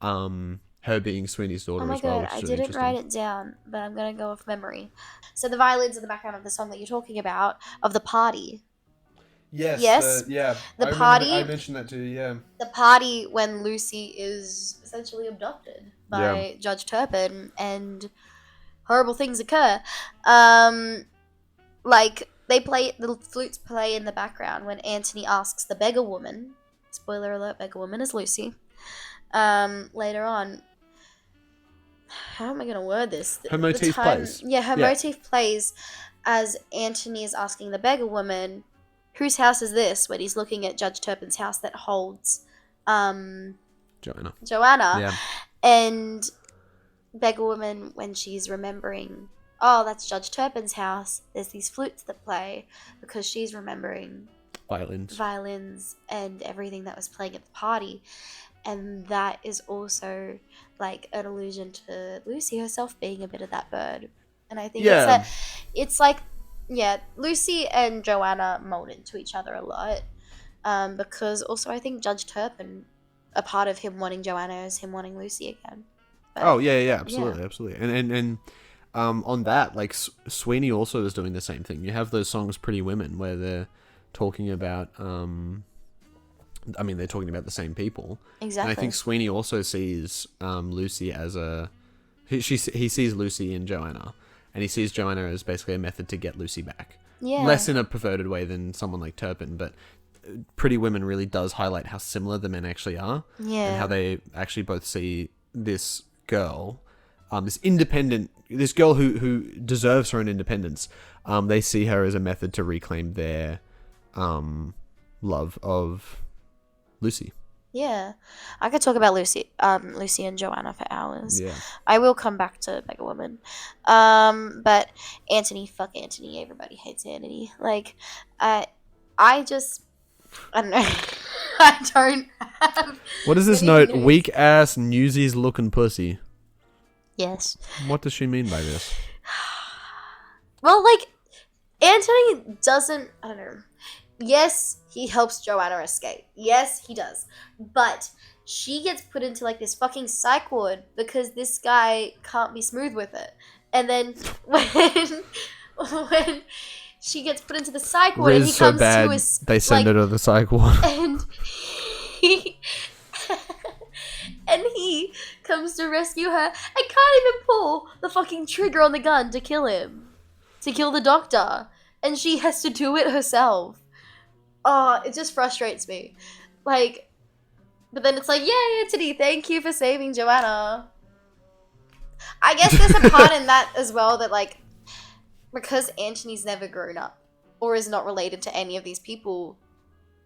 her being Sweeney's daughter Oh my as well. god, I Really didn't write it down, but I'm gonna go off memory. So the violins in the background of the song that you're talking about, of the party. Yes. The party. I mentioned that too. Yeah. The party when Lucy is essentially abducted by Judge Turpin and horrible things occur. Like the flutes play in the background when Anthony asks the beggar woman. Spoiler alert: beggar woman is Lucy. Later on. How am I gonna word this? Her motif plays. Yeah, her motif plays as Anthony is asking the beggar woman, whose house is this? When he's looking at Judge Turpin's house that holds Joanna. Yeah. And beggar woman, when she's remembering, oh, that's Judge Turpin's house, there's these flutes that play because she's remembering violins and everything that was playing at the party. And that is also like an allusion to Lucy herself being a bit of that bird. And I think it's like Lucy and Joanna mold into each other a lot. Because also I think Judge Turpin, a part of him wanting Joanna is him wanting Lucy again. But, absolutely. And on that, like Sweeney also is doing the same thing. You have those songs Pretty Women where they're talking about they're talking about the same people. Exactly. And I think Sweeney also sees Lucy as he sees Lucy in Joanna, and he sees Joanna as basically a method to get Lucy back. Yeah. Less in a perverted way than someone like Turpin, but Pretty Women really does highlight how similar the men actually are. Yeah. And how they actually both see this girl, this girl who deserves her own independence. They see her as a method to reclaim their love of Lucy. Yeah, I could talk about Lucy and Joanna for hours. Yeah. I will come back to Beggar Woman. But Anthony, fuck Anthony. Everybody hates Anthony. Like, I don't know. I don't have. What is this note? Weak ass Newsies looking pussy. Yes. What does she mean by this? Well, like, Anthony doesn't. I don't know. Yes, he helps Joanna escape. Yes, he does. But she gets put into like this fucking psych ward because this guy can't be smooth with it. And then when she gets put into the psych ward and he comes to his, they send her to the psych ward. And he comes to rescue her and can't even pull the fucking trigger on the gun to kill him. To kill the doctor. And she has to do it herself. Oh, it just frustrates me. Like, but then it's like, yay, Anthony, thank you for saving Joanna. I guess there's a part in that as well that, like, because Anthony's never grown up or is not related to any of these people,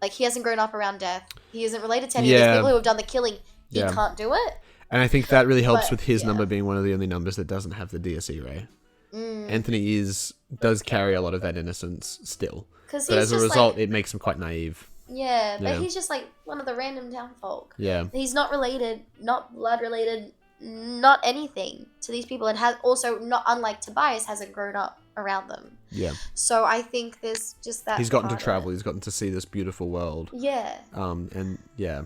like, he hasn't grown up around death. He isn't related to any of these people who have done the killing. He can't do it. And I think that really helps with his number being one of the only numbers that doesn't have the DSE ray. Anthony does carry a lot of that innocence still. But as a result, it makes him quite naive. Yeah, but he's just like one of the random town folk. Yeah. He's not related, not blood related, not anything to these people, and has also, not unlike Tobias, hasn't grown up around them. Yeah. So I think there's just that. He's gotten to travel. He's gotten to see this beautiful world. Yeah. And yeah.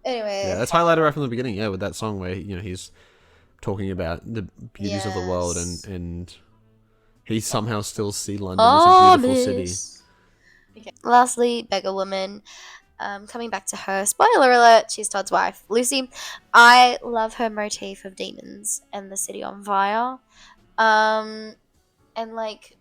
Anyway. Yeah, that's highlighted right from the beginning. Yeah, with that song where he's talking about the beauties of the world, Yes. and he somehow still see London as a beautiful city. miss. Okay. Lastly, Beggar Woman. Coming back to her, spoiler alert, she's Todd's wife, Lucy. I love her motif of demons and the city on fire. And like,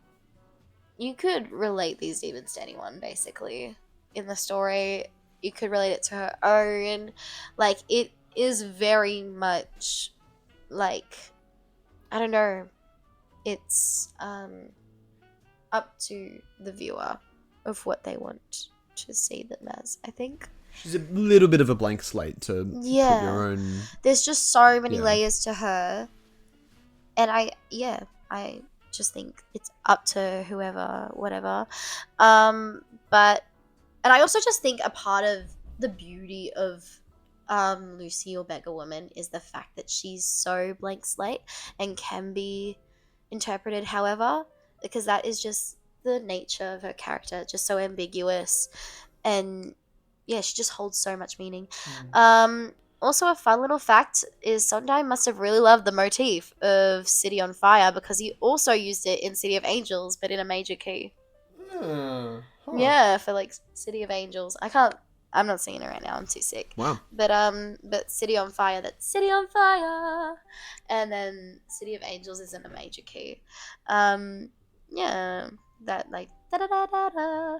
you could relate these demons to anyone, basically. In the story, you could relate it to her own. Like, it is very much like, I don't know, it's up to the viewer of what they want to see them as, I think. She's a little bit of a blank slate to put Yeah. your own. There's just so many Yeah. layers to her. And I just think it's up to whoever, whatever. But, and I also just think a part of the beauty of Lucy or Beggar Woman is the fact that she's so blank slate and can be interpreted however, because that is just the nature of her character, just so ambiguous, and yeah, she just holds so much meaning. Also, a fun little fact is Sondheim must have really loved the motif of City on Fire because he also used it in City of Angels, but in a major key. Yeah, for like City of Angels. I'm not singing it right now, I'm too sick. Wow. But City on Fire, that's City on Fire. And then City of Angels is in a major key. Yeah, that like da da da da da.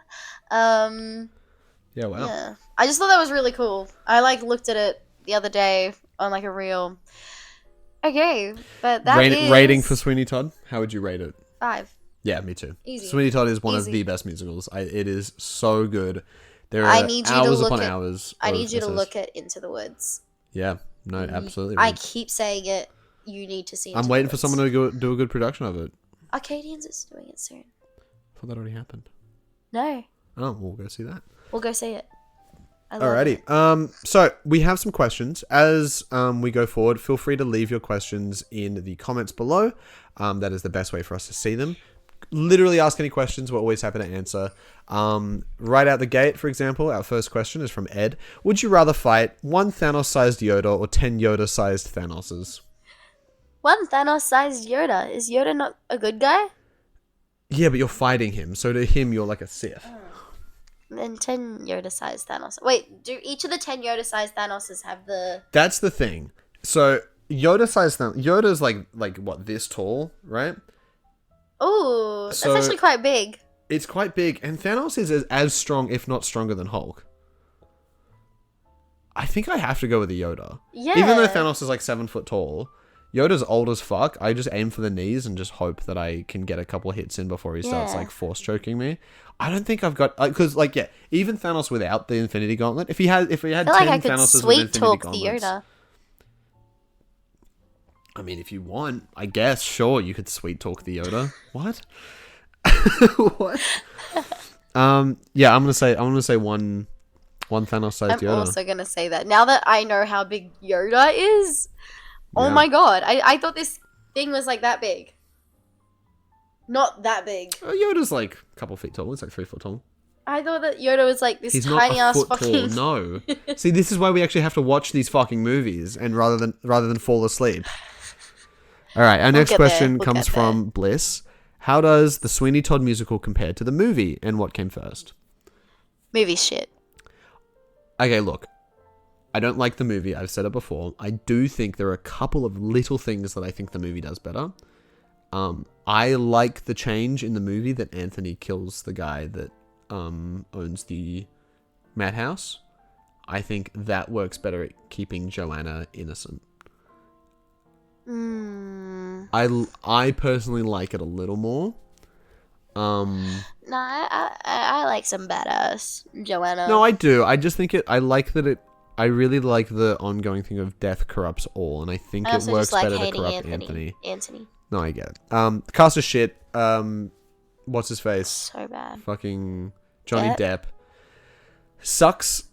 Yeah, wow. Yeah. I just thought that was really cool. I like looked at it the other day on like a reel. Okay, but that is Rating for Sweeney Todd? How would you rate it? 5. Yeah, me too. Easy. Sweeney Todd is one of Easy. the best musicals. It is so good. There I are need you to hours look upon at- hours. I of need you to essays. look at Into the Woods. Yeah, no, absolutely. I right. keep saying it. You need to see. I'm waiting for someone to do a good production of it. Arcadians is doing it soon. I thought that already happened. No, Oh, we'll go see that. we'll go see it. I love it. Alrighty. So we have some questions. As we go forward, feel free to leave your questions in the comments below. That is the best way for us to see them. Literally ask any questions. We're always happy to answer. Right out the gate, for example, our first question is from Ed. Would you rather fight 1 Thanos-sized Yoda or 10 Yoda-sized Thanoses? 1 Thanos-sized Yoda. Is Yoda not a good guy? Yeah, but you're fighting him. So to him, you're like a Sith. And 10 Yoda-sized Thanos. Wait, do each of the 10 Yoda-sized Thanoses have the... That's the thing. So Yoda-sized Thanos... Yoda's like what, this tall, right? Ooh, that's So- actually quite big. It's quite big, and Thanos is as strong, if not stronger, than Hulk. I think I have to go with the Yoda. Yeah. Even though Thanos is like 7 foot tall, Yoda's old as fuck. I just aim for the knees and just hope that I can get a couple hits in before he starts Yeah. like force choking me. I don't think I've got because even Thanos without the Infinity Gauntlet, if he had I 10 feel like I could Thanoses with sweet Infinity talk the Gauntlets. Yoda. I mean, if you want, I guess sure you could sweet talk the Yoda. What? What? Yeah, I'm gonna say one Thanos-sized I'm Yoda. also going to say that. Now that I know how big Yoda is, oh Yeah. my god. I thought this thing was like that big. Not that big. Yoda's like a couple feet tall. He's like 3 foot tall. I thought that Yoda was like this He's not tiny a ass foot fucking... tall. No. See, this is why we actually have to watch these fucking movies, and rather than fall asleep. All right, our next get there. question We'll comes get from Bliss. How does the Sweeney Todd musical compare to the movie, and what came first? Movie shit. Okay, look. I don't like the movie. I've said it before. I do think there are a couple of little things that I think the movie does better. I like the change in the movie that Anthony kills the guy that owns the madhouse. I think that works better at keeping Joanna innocent. I personally like it a little more. No, I like some badass Joanna. No, I do. I just think I really like the ongoing thing of death corrupts all, and I think I it also works just like better to hating corrupt Anthony. Anthony. No, I get it. The cast is shit. What's his face? So bad. Fucking Johnny Depp? Depp. Sucks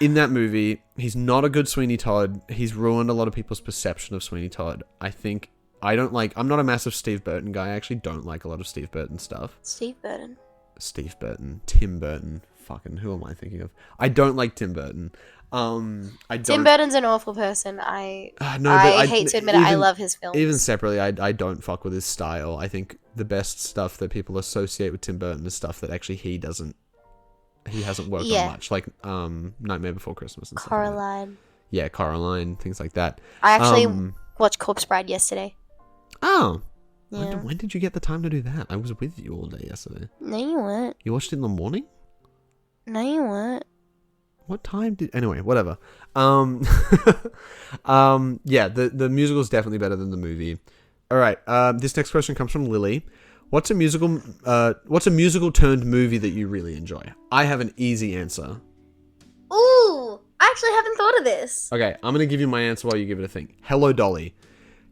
in that movie. He's not a good Sweeney Todd. He's ruined a lot of people's perception of Sweeney Todd. I'm not a massive Steve Burton guy. I actually don't like a lot of Steve Burton stuff. Steve Burton. Steve Burton, Tim Burton. Fucking, who am I thinking of? I don't like Tim Burton. Tim Burton's an awful person. No, I hate to admit it. I love his films. Even separately, I don't fuck with his style. I think the best stuff that people associate with Tim Burton is stuff that actually he hasn't worked on much, like Nightmare Before Christmas and Coraline. Stuff like that. Yeah, Coraline, things like that. I actually watched Corpse Bride yesterday. Oh. Yeah. When did you get the time to do that? I was with you all day yesterday. No, you weren't. You watched it in the morning? No, you weren't. What time did... Anyway, whatever. Yeah, the musical is definitely better than the movie. All right, this next question comes from Lily. What's a musical turned movie that you really enjoy? I have an easy answer. Ooh, I actually haven't thought of this. Okay, I'm going to give you my answer while you give it a think. Hello, Dolly.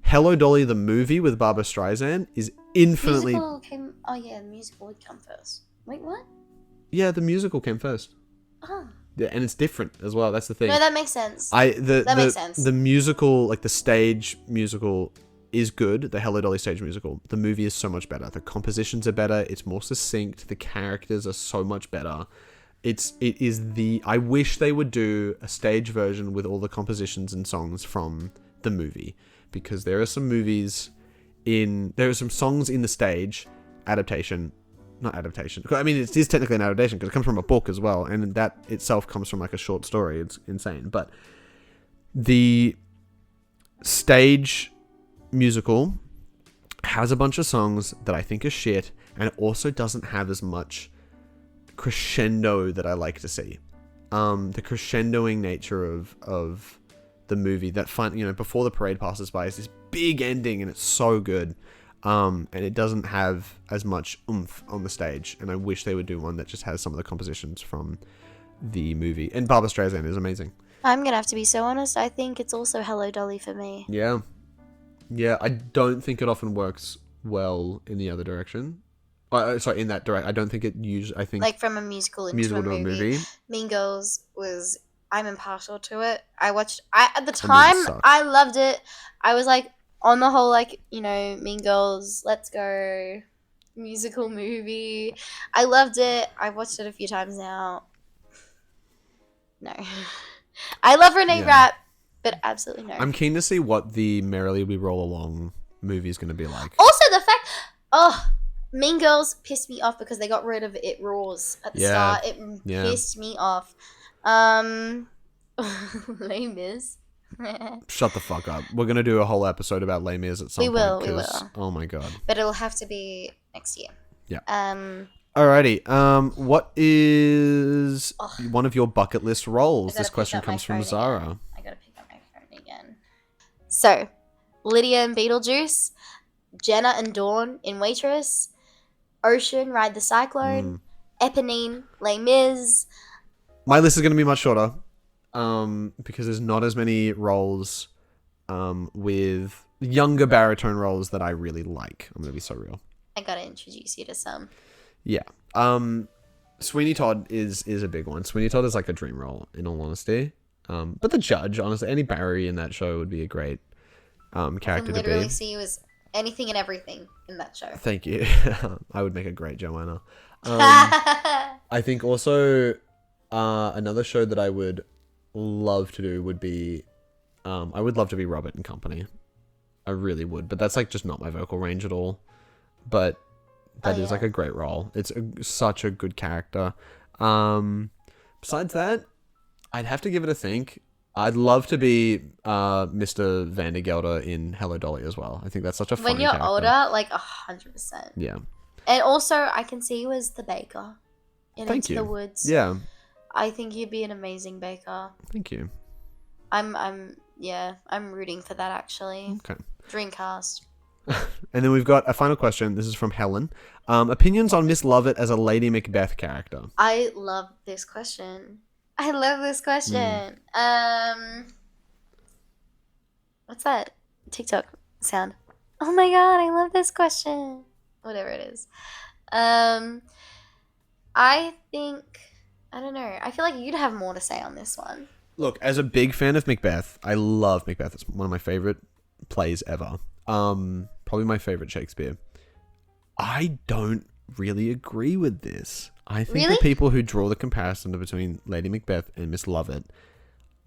Hello, Dolly, the movie with Barbara Streisand is infinitely... The musical would come first. Wait, what? Yeah, the musical came first. Oh. Yeah, and it's different as well. That's the thing. No, that makes sense. That makes sense. The musical, like the stage musical, is good. The Hello Dolly stage musical. The movie is so much better. The compositions are better. It's more succinct. The characters are so much better. I wish they would do a stage version with all the compositions and songs from the movie, because there are some songs in the stage adaptation. Not adaptation. I mean, it is technically an adaptation because it comes from a book as well, and that itself comes from like a short story. It's insane. But the stage musical has a bunch of songs that I think are shit, and it also doesn't have as much crescendo that I like to see. The crescendoing nature of the movie, that before the parade passes by, is this big ending, and it's so good. And it doesn't have as much oomph on the stage, and I wish they would do one that just has some of the compositions from the movie. And Barbara Streisand is amazing. I'm gonna have to be so honest. I think it's also Hello Dolly for me. Yeah, I don't think it often works well in the other direction. In that direction, I don't think it usually. I think like from a musical into a movie. Mean Girls was. I'm impartial to it. At the time I loved it. I was like, on the whole, Mean Girls, let's go, musical movie. I loved it. I've watched it a few times now. No. I love Renee Rapp, but absolutely no. I'm keen to see what the Merrily We Roll Along movie is going to be like. Also, the fact... Mean Girls pissed me off because they got rid of It Roars at the start. It pissed me off. Les Mis. Shut the fuck up. We're going to do a whole episode about Les Mis at some point. We will. Oh my god. But it'll have to be next year. Yeah. Alrighty. What is one of your bucket list roles? This question comes from Zara. I gotta pick up my phone again. So, Lydia in Beetlejuice, Jenna and Dawn in Waitress, Ocean, Ride the Cyclone, Eponine, Les Mis. My list is going to be much shorter. Because there's not as many roles with younger baritone roles that I really like. I'm gonna be so real. I gotta introduce you to some. Yeah. Sweeney Todd is a big one. Sweeney Todd is like a dream role, in all honesty. But the judge, honestly, any Barry in that show would be a great character to be. I can literally see you as anything and everything in that show. Thank you. I would make a great Joanna. I think also another show that I would love to do would be I would love to be Robert and Company. I really would, but that's like just not my vocal range at all. But that is like a great role. It's such a good character. Besides that, I'd have to give it a think. I'd love to be Mr. Vandergelder in Hello Dolly as well. I think that's such a funny character. When you're older, like 100%. Yeah. And also, I can see you as the baker in Into the Woods. Yeah. I think you'd be an amazing baker. Thank you. I'm rooting for that actually. Okay. Dreamcast. And then we've got a final question. This is from Helen. Opinions on Miss Lovett as a Lady Macbeth character. I love this question. What's that TikTok sound? Oh my god, I love this question. Whatever it is. I think, I don't know. I feel like you'd have more to say on this one. Look, as a big fan of Macbeth, I love Macbeth. It's one of my favorite plays ever. Probably my favorite Shakespeare. I don't really agree with this. I think Really? the people who draw the comparison between Lady Macbeth and Miss Lovett,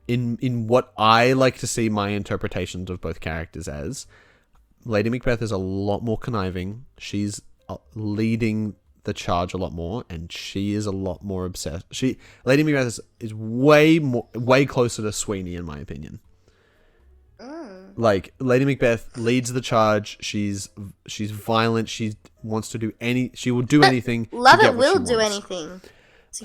in what I like to see my interpretations of both characters as, Lady Macbeth is a lot more conniving. She's leading the charge a lot more, and she is a lot more obsessed. Lady Macbeth is way closer to Sweeney, in my opinion. Like, Lady Macbeth leads the charge. She's violent. She wants to do she will do anything. Lovett will do anything to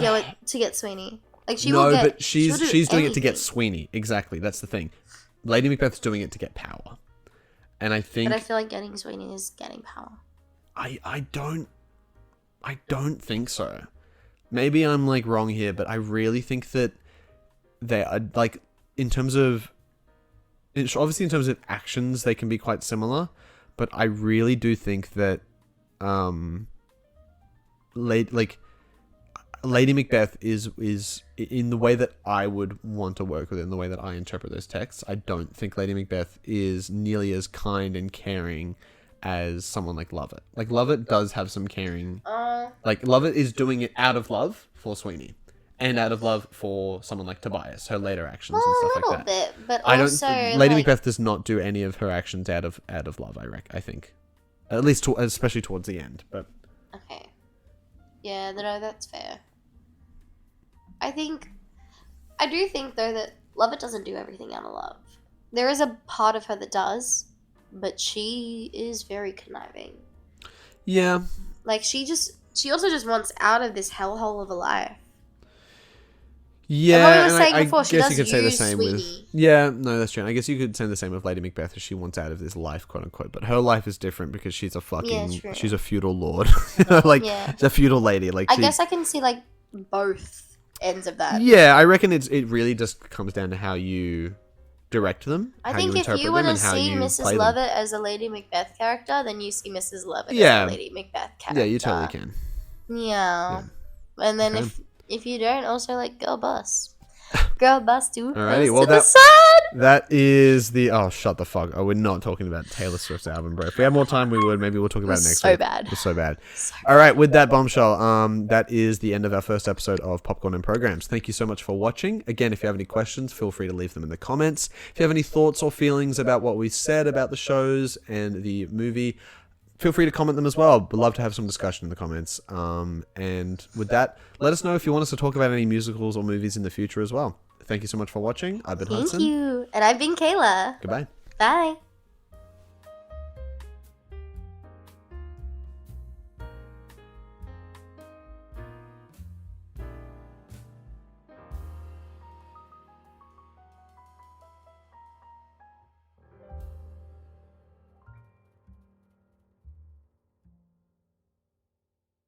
get Sweeney. Like, but she's doing it to get Sweeney. Exactly, that's the thing. Lady Macbeth's doing it to get power, and I think. But I feel like getting Sweeney is getting power. I don't think so. Maybe I'm like wrong here, but I really think that they are like obviously in terms of actions they can be quite similar, but I really do think that Lady Macbeth is in the way that I would want to work with it, in the way that I interpret those texts. I don't think Lady Macbeth is nearly as kind and caring as someone like Lovett. Like, Lovett does have some caring. Like, Lovett is doing it out of love for Sweeney, and out of love for someone like Tobias, her later actions and stuff like that. A little bit, but also Lady Macbeth does not do any of her actions out of love. I think, at least especially towards the end. But okay, yeah, no, that's fair. I do think though that Lovett doesn't do everything out of love. There is a part of her that does, but she is very conniving. Yeah. Like, she also just wants out of this hellhole of a life. Yeah, and I guess you could say the same with. Yeah, no, that's true. I guess you could say the same with Lady Macbeth, as she wants out of this life, quote unquote. But her life is different because she's a she's a feudal lord, she's a feudal lady. Like, I guess I can see like both ends of that. Yeah, I reckon it really just comes down to how you direct them. I think if you want to see Mrs. Lovett as a Lady Macbeth character, then you see Mrs. Lovett as a Lady Macbeth character. Yeah, you totally can. Yeah. And then if you don't, also like Girl Bus. Girl Bus too. Alrighty, well that is the shut the fuck. Oh, we're not talking about Taylor Swift's album, bro. If we had more time, we would. Maybe we'll talk about it next week. Bad. It's so bad. All right, with that bombshell, that is the end of our first episode of Popcorn and Programs. Thank you so much for watching. Again, if you have any questions, feel free to leave them in the comments. If you have any thoughts or feelings about what we said about the shows and the movie, feel free to comment them as well. We'd love to have some discussion in the comments. And with that, let us know if you want us to talk about any musicals or movies in the future as well. Thank you so much for watching. I've been Hudson. Thank you. And I've been Kayla. Goodbye. Bye.